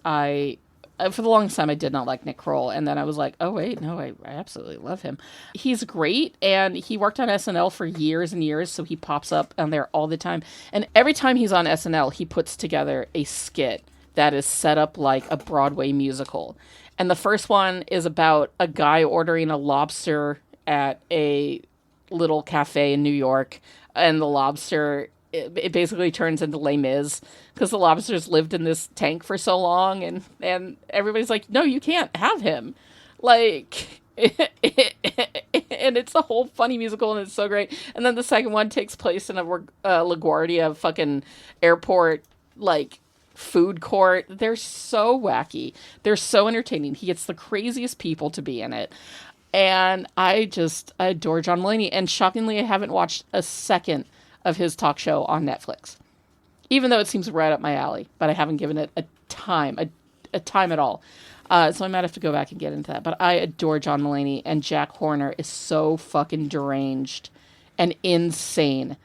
for the longest time, I did not like Nick Kroll. And then I was like, oh, wait, no, I absolutely love him. He's great. And he worked on SNL for years and years. So he pops up on there all the time. And every time he's on SNL, he puts together a skit that is set up like a Broadway musical. And the first one is about a guy ordering a lobster at a little cafe in New York. And the lobster... It basically turns into Les Mis because the lobster's lived in this tank for so long, and everybody's like, no, you can't have him. Like, and it's a whole funny musical, and it's so great. And then the second one takes place in a LaGuardia fucking airport, like, food court. They're so wacky. They're so entertaining. He gets the craziest people to be in it. And I adore John Mulaney. And shockingly, I haven't watched a second of his talk show on Netflix, even though it seems right up my alley, but I haven't given it a time at all. So I might have to go back and get into that. But I adore John Mulaney, and Jack Horner is so fucking deranged and insane.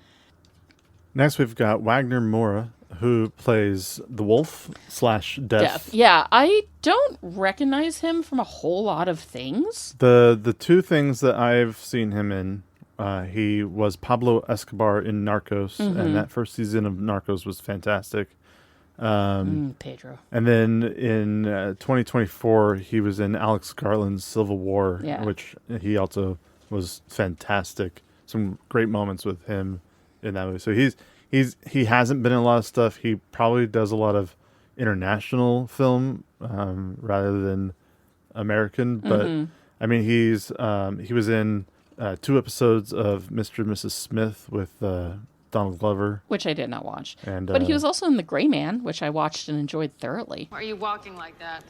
Next, we've got Wagner Moura, who plays the wolf / Death. Yeah, I don't recognize him from a whole lot of things. The two things that I've seen him in. He was Pablo Escobar in Narcos, and that first season of Narcos was fantastic. Pedro. And then in 2024, he was in Alex Garland's Civil War, which he also was fantastic. Some great moments with him in that movie. So he hasn't been in a lot of stuff. He probably does a lot of international film rather than American. But I mean, he was in 2 episodes of Mr. and Mrs. Smith with Donald Glover, which I did not watch. And but he was also in The Gray Man, which I watched and enjoyed thoroughly. Why are you walking like that?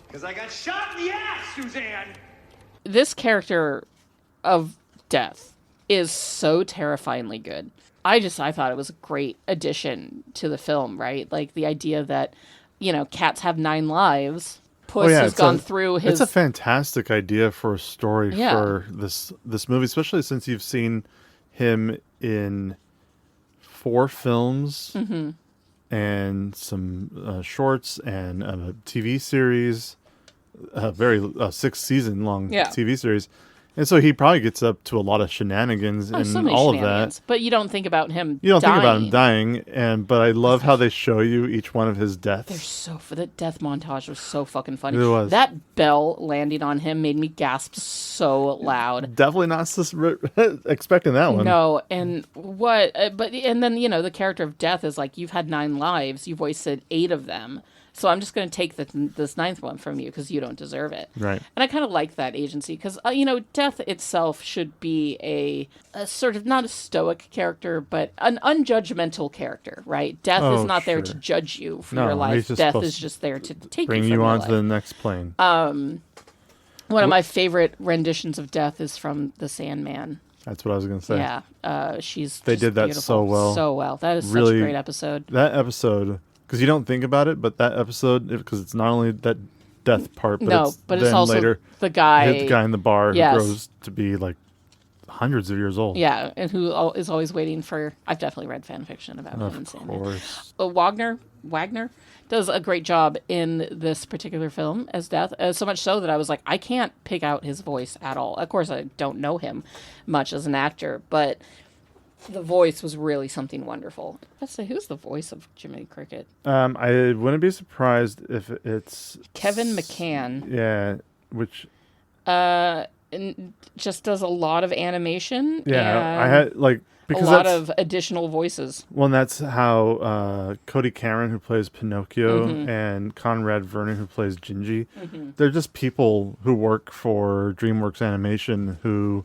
Because I got shot in the ass, Suzanne! This character of Death is so terrifyingly good. I thought it was a great addition to the film, right? Like the idea that, you know, cats have 9 lives. Puss has gone through his... It's a fantastic idea for a story for this movie, especially since you've seen him in 4 films and some shorts and a TV series, a very 6-season long TV series. And so he probably gets up to a lot of shenanigans and so many all of shenanigans. that. But you don't think about him You don't dying. think about him dying, but I love how they show you each one of his deaths. The death montage was so fucking funny. It was. That bell landing on him made me gasp so loud. Definitely not expecting that one. No, and what? And then the character of Death is like, you've had 9 lives, you've wasted 8 of them. So I'm just going to take this 9th one from you because you don't deserve it. Right. And I kind of like that agency because, Death itself should be a sort of not a stoic character, but an unjudgmental character, right? Death is not there to judge you for your life. Death is just there to take bring you from you on your to the next plane. One of my favorite renditions of Death is from The Sandman. That's what I was going to say. Yeah. They did that beautiful. so well. So well. That is really, such a great episode. That episode... Because you don't think about it, but that episode, because it's not only that death part, but it's also later the guy in the bar yes. who grows to be like hundreds of years old. Yeah, and who is always waiting for... I've definitely read fan fiction about him. Of course. Wagner does a great job in this particular film as Death, so much so that I was like, I can't pick out his voice at all. Of course, I don't know him much as an actor, but... the voice was really something wonderful. Let's say, who's the voice of Jiminy Cricket? I wouldn't be surprised if it's Kevin McCann. Yeah, which and just does a lot of animation. Yeah, I had because a lot of additional voices. Well, and that's how Cody Cameron, who plays Pinocchio, and Conrad Vernon, who plays Gingy, they're just people who work for DreamWorks Animation who.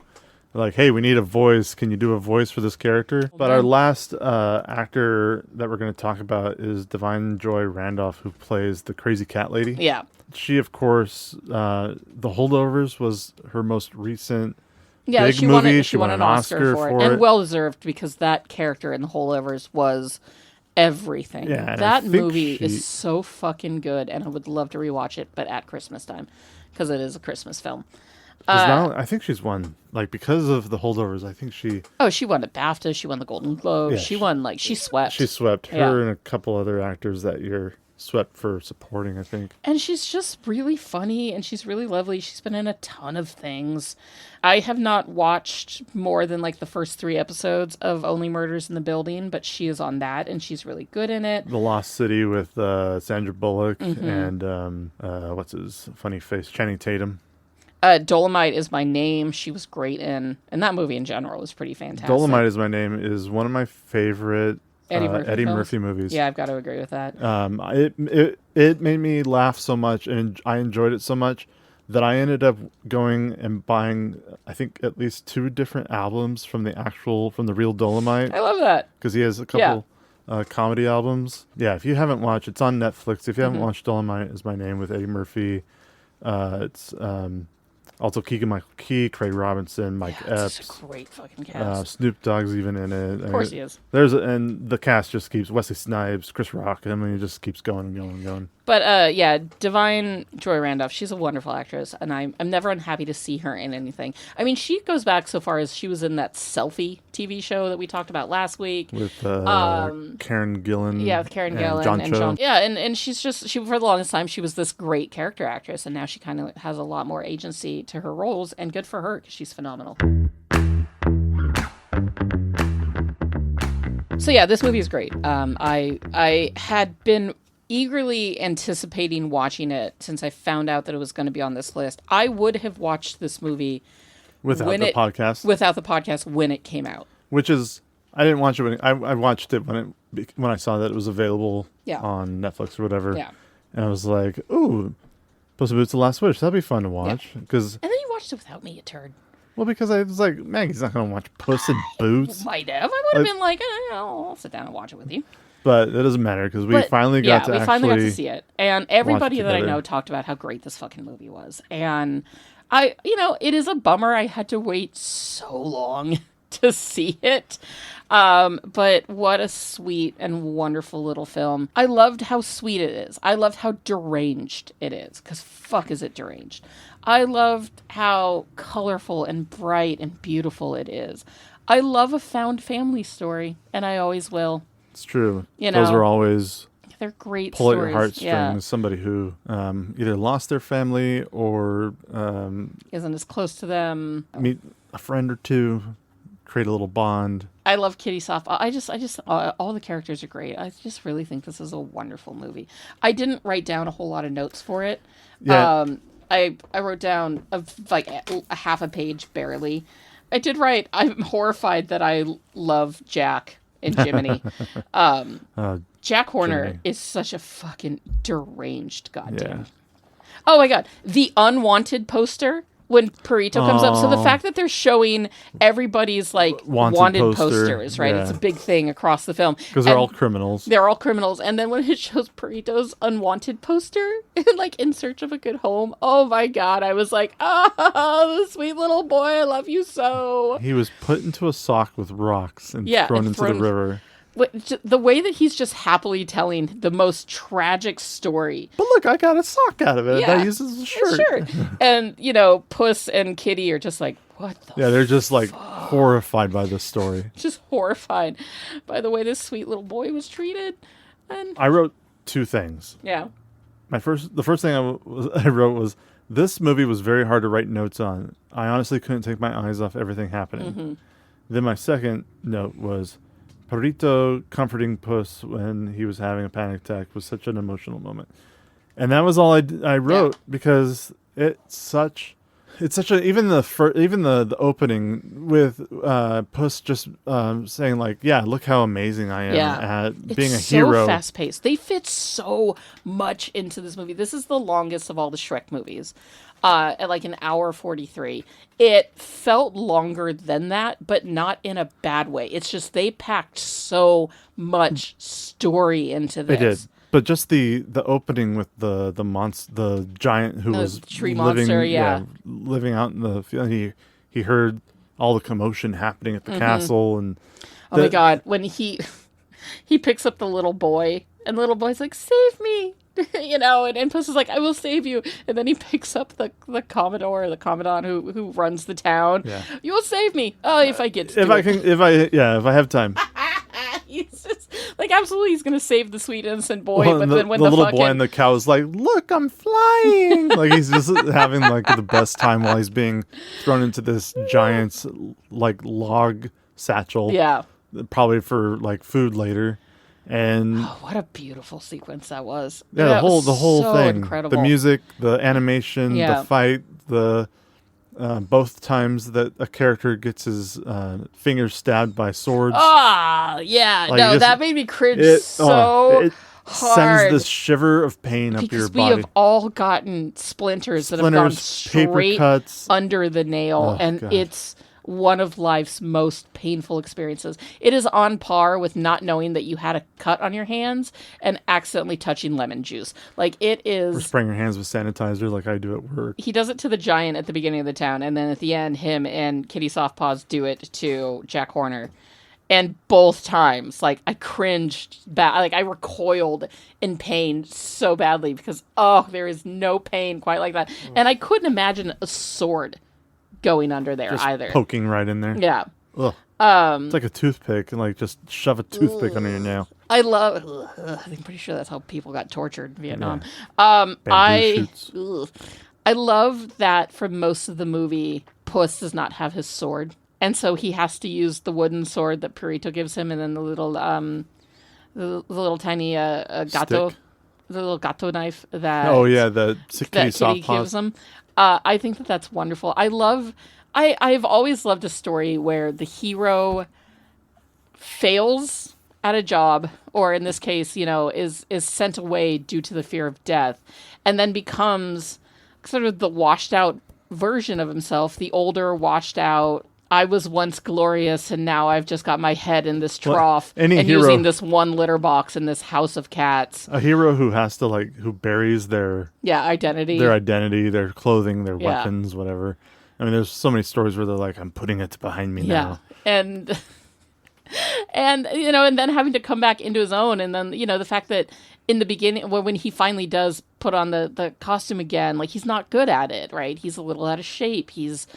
Like, hey, we need a voice. Can you do a voice for this character? But our last actor that we're going to talk about is Divine Joy Randolph, who plays the crazy cat lady. Yeah. She, of course, The Holdovers was her most recent big movie. She won an Oscar for it. And well-deserved, because that character in The Holdovers was everything. Yeah, that movie is so fucking good, and I would love to rewatch it, but at Christmas time, because it is a Christmas film. I think she's won, because of The Holdovers, I think she... Oh, she won a BAFTA, she won the Golden Globe, she won, she swept. She swept. Her and a couple other actors that year swept for supporting, I think. And she's just really funny, and she's really lovely. She's been in a ton of things. I have not watched more than, the first 3 episodes of Only Murders in the Building, but she is on that, and she's really good in it. The Lost City with Sandra Bullock and, what's his funny face, Channing Tatum. Dolomite Is My Name, she was great in. And that movie in general was pretty fantastic. Dolomite Is My Name is one of my favorite Eddie Murphy movies. Yeah, I've got to agree with that. It made me laugh so much, and I enjoyed it so much that I ended up going and buying, I think, at least 2 different albums from the real Dolomite. I love that. Because he has a couple comedy albums. Yeah, if you haven't watched, it's on Netflix. If you haven't watched Dolomite Is My Name with Eddie Murphy, it's... also Keegan-Michael Key, Craig Robinson, Mike Epps. It's a great fucking cast. Snoop Dogg's even in it. Of course he is. And the cast just keeps... Wesley Snipes, Chris Rock. I mean, it just keeps going and going and going. But, Divine Joy Randolph, she's a wonderful actress, and I'm never unhappy to see her in anything. I mean, she goes back so far as she was in that Selfie TV show that we talked about last week. With Karen Gillan. Yeah, with Karen Gillan and John. Yeah, and she's for the longest time, she was this great character actress, and now she kind of has a lot more agency to her roles, and good for her, because she's phenomenal. So yeah, this movie is great. I had been eagerly anticipating watching it since I found out that it was going to be on this list. I would have watched this movie without the podcast when it came out. Which is, I didn't watch it I watched it when I saw that it was available on Netflix or whatever. Yeah. And I was like, ooh, Puss in Boots: The Last Wish. That'd be fun to watch. And then you watched it without me, you turd. Well, because I was like, Maggie's not going to watch Puss in Boots. Might have. I would have been like, I'll sit down and watch it with you. But it doesn't matter because we finally got to see it. And everybody that I know talked about how great this fucking movie was. And it is a bummer I had to wait so long to see it. But what a sweet and wonderful little film. I loved how sweet it is. I loved how deranged it is, because fuck is it deranged. I loved how colorful and bright and beautiful it is. I love a found family story, and I always will. It's true. Those are always they're great pull at stories. your heartstrings. Yeah. Somebody who either lost their family or isn't as close to them. Meet a friend or two, create a little bond. I love Kitty Softball. I just all the characters are great. I just really think this is a wonderful movie. I didn't write down a whole lot of notes for it. Yeah. I wrote down like a half a page barely. I did write, I'm horrified that I love Jack and Jiminy. Jack Horner Jiminy. is such a fucking deranged goddamn. Yeah. Oh my god. The unwanted poster when Perito comes up. So the fact that they're showing everybody's like wanted posters, right? Yeah. It's a big thing across the film. Because they're all criminals. They're all criminals. And then when it shows Perito's unwanted poster, like In Search of a Good Home, oh my god, I was like, oh, sweet little boy, I love you so. He was put into a sock with rocks and thrown into the river. The way that he's just happily telling the most tragic story. But look, I got a sock out of it. Yeah, I used as a shirt. And, Puss and Kitty are just like, what the Yeah, they're just like horrified by this story. Just horrified by the way this sweet little boy was treated. And I wrote two things. yeah. The first thing I wrote was, this movie was very hard to write notes on. I honestly couldn't take my eyes off everything happening. Mm-hmm. Then my second note was, Perito comforting Puss when he was having a panic attack was such an emotional moment. And that was all I wrote because it's such a even the opening with Puss just saying like, yeah, look how amazing I am at being a hero. So fast paced. They fit so much into this movie. This is the longest of all the Shrek movies. At like an hour 43. It felt longer than that, but not in a bad way. It's just they packed so much story into this. They did. But just the opening with the giant who was tree living, monster, living out in the field. He heard all the commotion happening at the castle, and oh my god, when he picks up the little boy, and the little boy's like, "Save me!" and Puss is like, "I will save you," and then he picks up the Commodore, or the Commandant who runs the town. Yeah. You will save me. Oh, if I get to if I have time. He's just like, absolutely, he's gonna save the sweet innocent boy. Well, but then when the little fucking boy and the cow is like, "Look, I'm flying!" Like he's just having like the best time while he's being thrown into this giant's like log satchel. Yeah. Probably for like food later. And what a beautiful sequence that was. Yeah, that the whole so thing. incredible. The music, the animation, the fight, the both times that a character gets his fingers stabbed by swords. Yeah. Like, no, that made me cringe so it hard. sends this shiver of pain up your body. We have all gotten splinters that have gone straight cuts under the nail, and God. It's one of life's most painful experiences. It is on par with not knowing that you had a cut on your hands and accidentally touching lemon juice. Like, it is... Or spraying your hands with sanitizer like I do at work. He does it to the giant at the beginning of the town, and then at the end, him and Kitty Softpaws do it to Jack Horner. And both times, like, I cringed back. Like, I recoiled in pain so badly because, there is no pain quite like that. And I couldn't imagine a sword going under there Just either. Poking right in there. Yeah. Ugh. It's like a toothpick, and like just shove a toothpick under your nail. I'm pretty sure that's how people got tortured in Vietnam. Yeah. I love that for most of the movie, Puss does not have his sword, and so he has to use the wooden sword that Perito gives him, and then the little tiny gato, Stick. the little gato knife that the Kitty gives him. I think that's wonderful. I've always loved a story where the hero fails at a job, or in this case, is sent away due to the fear of death, and then becomes sort of the washed out version of himself, the older, washed out, I was once glorious and now I've just got my head in this trough using this one litter box in this house of cats. A hero who has to who buries their identity, their clothing, their weapons, whatever. I mean, there's so many stories where they're like, I'm putting it behind me now. And and then having to come back into his own, and then the fact that in the beginning, when he finally does put on the costume again. Like, he's not good at it, right? He's a little out of shape. He's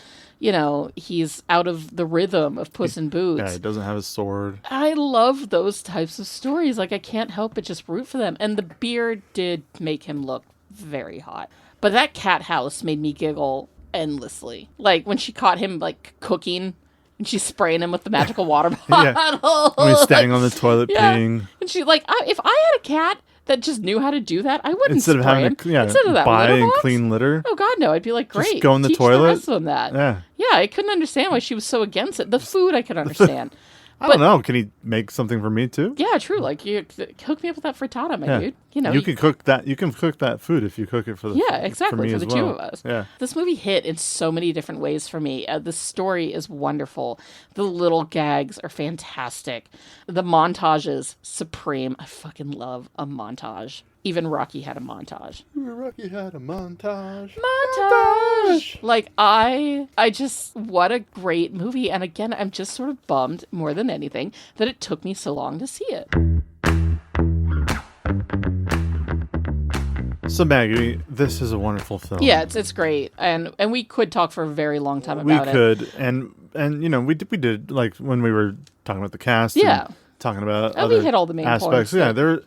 out of the rhythm of Puss in Boots. Yeah, he doesn't have his sword. I love those types of stories. Like, I can't help but just root for them. And the beard did make him look very hot. But that cat house made me giggle endlessly. Like, when she caught him, like, cooking, and she's spraying him with the magical water bottle. When he's standing on the toilet peeing. And she's like, if I had a cat that just knew how to do that, I wouldn't Instead of spray having him. to Instead of that buy litter and box? clean litter. Oh, God, no. I'd be like, great. Just go in the teach toilet. The rest of them that. Yeah. Yeah, I couldn't understand why she was so against it. The food I could understand. I don't know. Can he make something for me too? Yeah, true. Like, you hook me up with that frittata, my dude. You can cook that. You can cook that food if you cook it for the exactly for, me for as the well. two of us. Yeah, this movie hit in so many different ways for me. The story is wonderful. The little gags are fantastic. The montages supreme. I fucking love a montage. Even Rocky had a montage. Rocky had a montage. Montage! Like, I just, what a great movie. And again, I'm just sort of bummed more than anything that it took me so long to see it. So Maggie, this is a wonderful film. Yeah, it's great. And we could talk for a very long time about it. We could. And you know, we did, like, when we were talking about the cast. Yeah. And talking about and other we hit all the main aspects. points.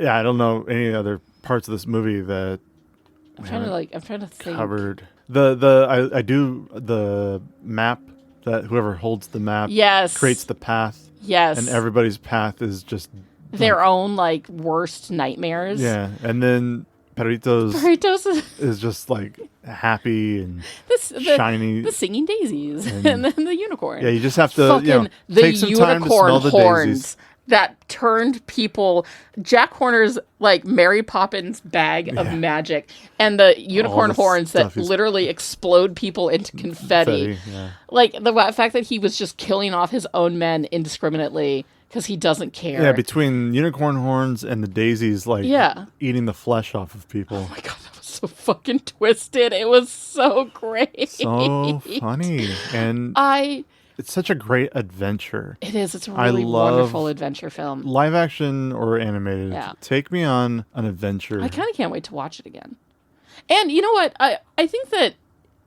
Yeah, I don't know any other parts of this movie that I'm trying to think. Covered. I do the map that whoever holds the map creates the path. Yes. And everybody's path is just their own, like, worst nightmares. Yeah. And then Perritos is just like happy and shiny. The singing daisies and then the unicorn. Yeah, you just have to take some time to smell the daisies. That turned people. Jack Horner's, like, Mary Poppins bag of magic, and the unicorn horns that literally explode people into confetti. Like, the fact that he was just killing off his own men indiscriminately because he doesn't care. Yeah, between unicorn horns and the daisies, like, eating the flesh off of people. Oh my God, that was so fucking twisted. It was so great. So funny. And it's such a great adventure. It is. It's a really wonderful adventure film. Live action or animated. Yeah. Take me on an adventure. I kind of can't wait to watch it again. And you know what? I think that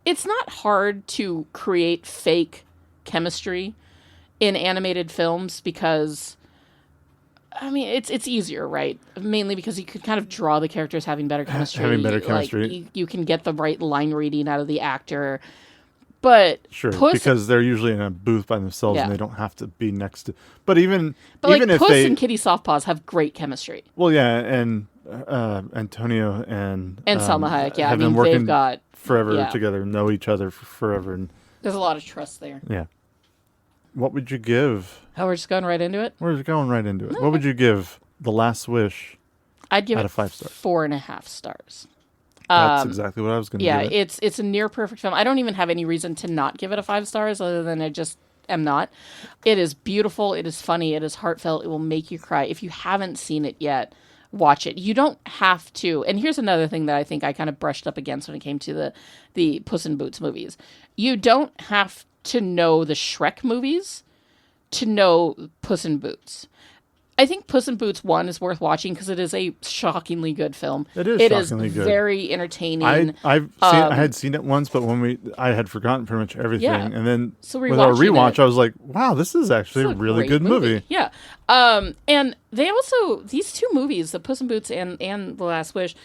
it's not hard to create fake chemistry in animated films because, I mean, it's easier, right? Mainly because you could kind of draw the characters having better chemistry. Having better chemistry. Like, you can get the right line reading out of the actor. But sure, because they're usually in a booth by themselves and they don't have to be next to. But even if Puss they and Kitty Softpaws have great chemistry. Well, yeah, and Antonio and Salma Hayek, have been working they've got forever together, know each other forever, and there's a lot of trust there. Yeah. What would you give? Oh, we're just going right into it? We're just going right into it. Okay. What would you give The Last Wish? I'd give out it of 5 stars. 4.5 stars. That's exactly what I was going to give it. It's a near perfect film. I don't even have any reason to not give it a 5 stars other than I just am not. It is beautiful. It is funny. It is heartfelt. It will make you cry. If you haven't seen it yet, watch it. You don't have to. And here's another thing that I think I kind of brushed up against when it came to the Puss in Boots movies. You don't have to know the Shrek movies to know Puss in Boots. I think Puss in Boots 1 is worth watching because it is a shockingly good film. It is shockingly good. Very entertaining. I had seen it once, but I had forgotten pretty much everything. Yeah. And then so with our rewatch, I was like, wow, this is actually a really good movie. Yeah. And they also, these two movies, the Puss in Boots and The Last Wish,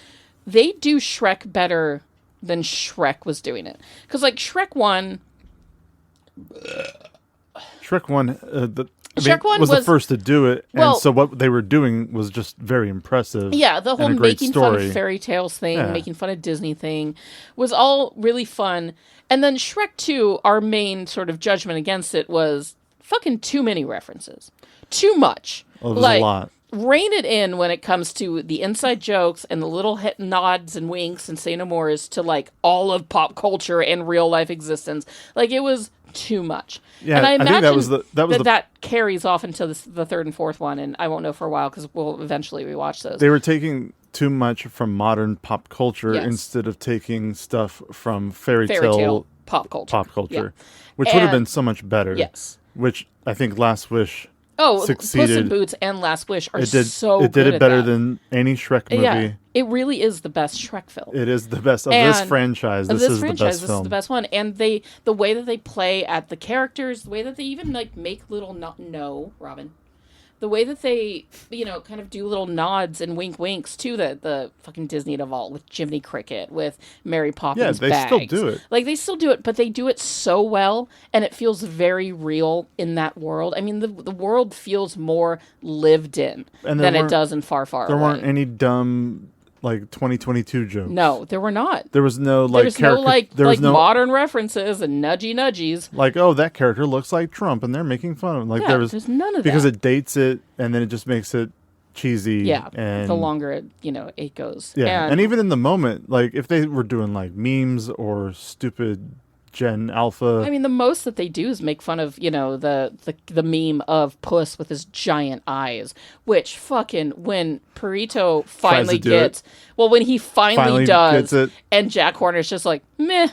they do Shrek better than Shrek was doing it. Because, like, Shrek 1... Shrek 1 was the first to do it, and so what they were doing was just very impressive. Yeah, the whole making story. fun of fairy tales thing, making fun of Disney thing, was all really fun. And then Shrek 2, our main sort of judgment against it was fucking too many references. Too much. Well, there's a lot. Rein it in when it comes to the inside jokes and the little nods and winks and say no mores to, like, all of pop culture and real life existence. Like, it was too much. Yeah, and I imagine that carries off into the third and fourth one, and I won't know for a while because we'll eventually rewatch those. They were taking too much from modern pop culture instead of taking stuff from fairy tale pop culture. which would have been so much better. Yes. Which I think Last Wish succeeded. Puss in Boots and Last Wish are It did good it at better that. than any Shrek movie. Yeah, it really is the best Shrek film. It is the best of this franchise. This is the best This film. is the best one, and the way that they play at the characters, the way that they even like make little Robin, the way that they kind of do little nods and winks to the fucking Disney vault with Jiminy Cricket, with Mary Poppins. Yeah, they bags. still do it. Like they still do it, but they do it so well, and it feels very real in that world. I mean, the world feels more lived in than it does in Far Away. There weren't any dumb 2022 jokes. No, there were not. There was no modern references and nudgies. Like, oh, that character looks like Trump, and they're making fun of him. Like, there's none of that because it dates it, and then it just makes it cheesy. Yeah, and the longer it goes. Yeah, and even in the moment, like if they were doing like memes or stupid Gen Alpha. I mean, the most that they do is make fun of, the meme of Puss with his giant eyes, which fucking, when Perito finally gets, when he finally does, and Jack Horner's just like, meh,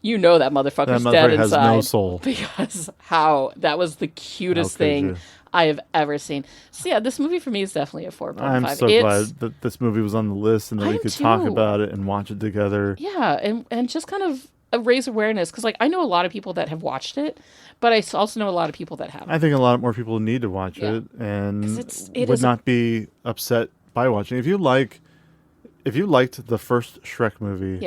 that motherfucker's dead inside. Has no soul. Because that was the cutest thing I have ever seen. So yeah, this movie for me is definitely a 4.5. I'm so glad that this movie was on the list and that we could talk about it and watch it together. Yeah, and just kind of raise awareness, because I know a lot of people that have watched it, but I also know a lot of people that haven't. I think a lot more people need to watch it and would not be upset by watching. If you liked the first Shrek movie,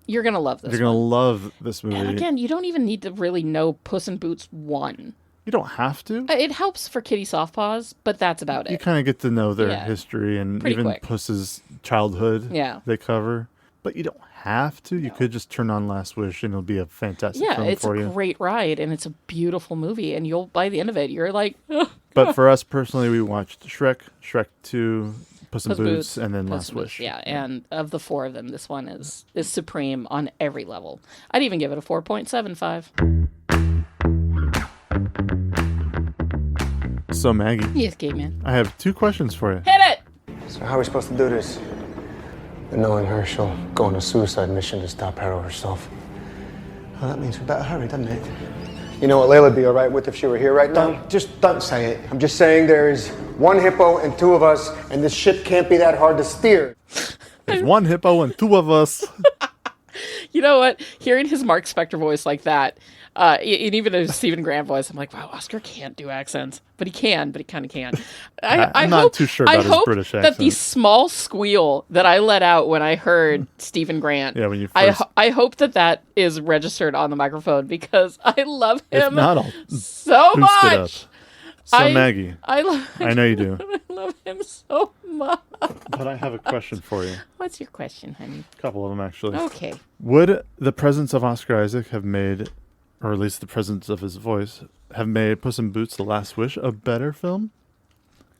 you're gonna love this. You're gonna love this movie. And again, you don't even need to really know Puss in Boots 1. You don't have to. It helps for Kitty Softpaws, but that's about it. You kind of get to know their history and pretty even quick. Puss's childhood. Yeah, they cover, but you don't have to. You could just turn on Last Wish and it'll be a fantastic film for you. It's a great ride and it's a beautiful movie, and you'll by the end of it you're like. But for us personally, we watched Shrek 2, Puss in Boots, and then Last Wish. Yeah, and of the four of them, this one is supreme on every level. I'd even give it a 4.75. So Maggie. Yes, Caveman. I have 2 questions for you. Hit it! So how are we supposed to do this? And knowing her, she'll go on a suicide mission to stop Harrow herself. Well, that means we better hurry, doesn't it? You know what Layla would be all right with if she were here right now? Just don't say it. I'm just saying there's one hippo and 2 of us, and this ship can't be that hard to steer. There's one hippo and 2 of us. You know what? Hearing his Mark Spector voice like that, and even his Stephen Grant voice, I'm like, wow, Oscar can't do accents. But he kind of can. I'm not too sure about his British accent. That the small squeal that I let out when I heard Stephen Grant, when you first... I hope that is registered on the microphone, because I love him if not, I'll so much. So Maggie, I know you do. I love him so much. But I have a question for you. What's your question, honey? A couple of them, actually. Okay. Would the presence of Oscar Isaac have made, or at least the presence of his voice, have made Puss in Boots: The Last Wish a better film?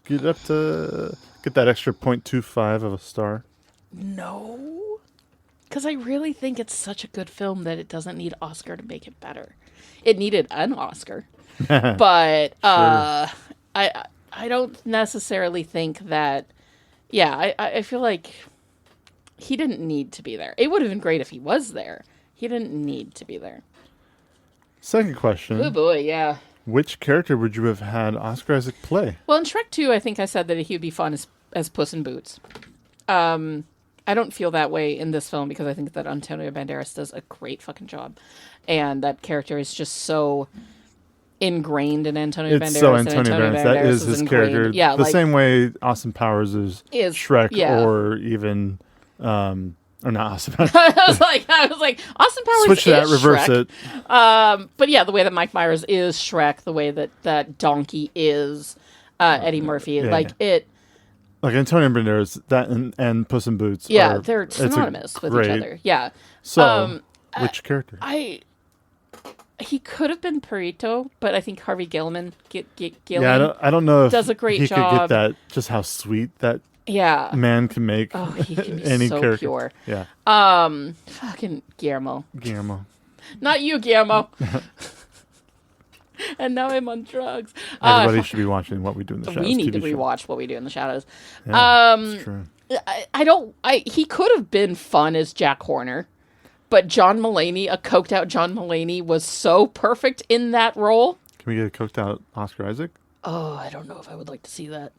Get that extra 0.25 of a star. No. Because I really think it's such a good film that it doesn't need Oscar to make it better. It needed an Oscar. But I don't necessarily think that... Yeah, I feel like he didn't need to be there. It would have been great if he was there. He didn't need to be there. Second question. Oh boy, yeah. Which character would you have had Oscar Isaac play? Well, in Shrek 2, I think I said that he would be fun as Puss in Boots. I don't feel that way in this film, because I think that Antonio Banderas does a great fucking job. And that character is just so ingrained in Antonio Banderas. It's so Antonio Banderas. That is his character. Yeah, the same way Austin Powers is Shrek, or even... or not Austin Powers. I was like, Austin Powers Switch is that, reverse Shrek. it. But yeah, the way that Mike Myers is Shrek, the way that Donkey is Eddie Murphy, Like Antonio Banderas, that and Puss in Boots. Yeah, they're synonymous with each other. Yeah. So, which character? He could have been Perito, but I think Harvey Gilman, I don't know if does a great he job. could get that, just how sweet that man can make he can be any so character. Pure. Yeah. Fucking Guillermo. Not you, Guillermo. And now I'm on drugs. Everybody should be watching What We Do in the Shadows. We need TV to rewatch What We Do in the Shadows. Yeah, that's true. He could have been fun as Jack Horner, but John Mulaney, a coked out John Mulaney, was so perfect in that role. Can we get a coked out Oscar Isaac? Oh, I don't know if I would like to see that.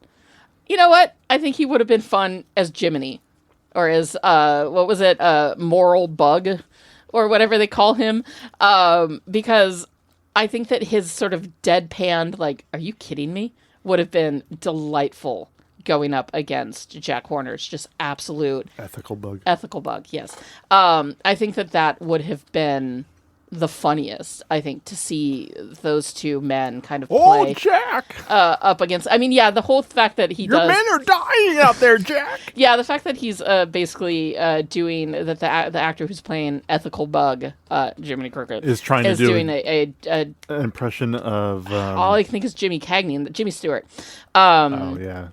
You know what? I think he would have been fun as Jiminy. Or as, what was it? Moral Bug? Or whatever they call him. Because I think that his sort of deadpanned, like, are you kidding me? Would have been delightful going up against Jack Horner's just absolute... Ethical bug, yes. I think that would have been the funniest, I think, to see those two men kind of play... Oh, Jack! Up against... I mean, yeah, the whole fact that he Your men are dying out there, Jack! Yeah, the fact that he's basically doing... That the actor who's playing Ethical Bug, Jiminy Cricket... Is trying to do doing an impression of... all I think is Jimmy Cagney and Jimmy Stewart. Oh, yeah.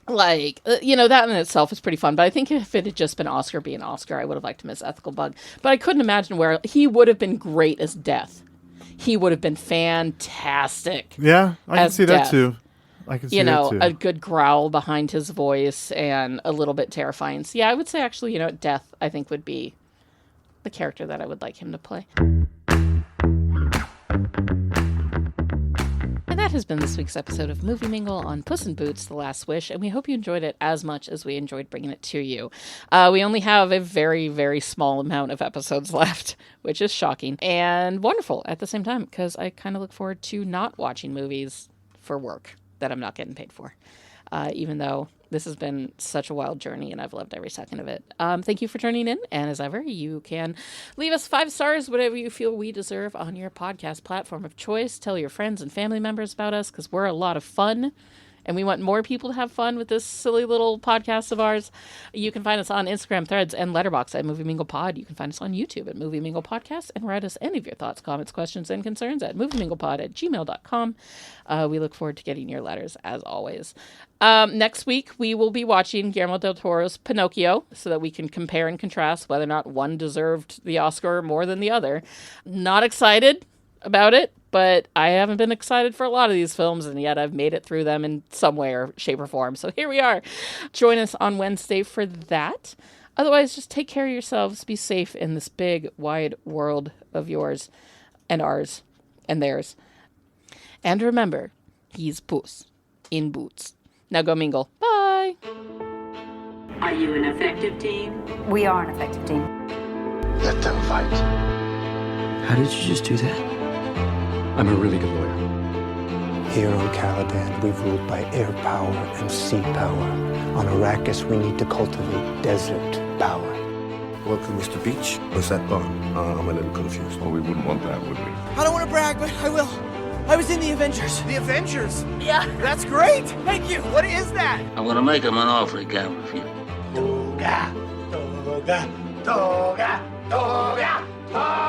Like, that in itself is pretty fun. But I think if it had just been Oscar being Oscar, I would have liked him as Ethical Bug. But I couldn't imagine where he would have been great as Death. He would have been fantastic. Yeah, I can see that too. I can see that too. A good growl behind his voice and a little bit terrifying. So yeah, I would say actually, Death, I think, would be the character that I would like him to play. And that has been this week's episode of Movie Mingle on Puss in Boots: The Last Wish, and we hope you enjoyed it as much as we enjoyed bringing it to you. We only have a very, very small amount of episodes left, which is shocking and wonderful at the same time, because I kind of look forward to not watching movies for work that I'm not getting paid for, even though this has been such a wild journey and I've loved every second of it. Thank you for tuning in. And as ever, you can leave us 5 stars, whatever you feel we deserve, on your podcast platform of choice. Tell your friends and family members about us, because we're a lot of fun. And we want more people to have fun with this silly little podcast of ours. You can find us on Instagram, Threads, and Letterboxd at movieminglepod. You can find us on YouTube at Movie Mingle Podcast, and write us any of your thoughts, comments, questions, and concerns at movieminglepod@gmail.com. We look forward to getting your letters, as always. Next week, we will be watching Guillermo del Toro's Pinocchio, so that we can compare and contrast whether or not one deserved the Oscar more than the other. Not excited about it, but I haven't been excited for a lot of these films, and yet I've made it through them in some way or shape or form. So here we are. Join us on Wednesday for that. Otherwise, just take care of yourselves. Be safe in this big, wide world of yours and ours and theirs. And remember, he's Puss in Boots. Now go mingle. Bye! Are you an effective team? We are an effective team. Let them fight. How did you just do that? I'm a really good lawyer. Here on Caladan, we ruled by air power and sea power. On Arrakis, we need to cultivate desert power. Welcome, Mr. Beach. What's that bar? I'm a little confused. Well, we wouldn't want that, would we? I don't want to brag, but I will. I was in the Avengers. The Avengers? Yeah. That's great. Thank you. What is that? I'm gonna make him an offer he can't refuse. Toga, toga, toga, toga, toga.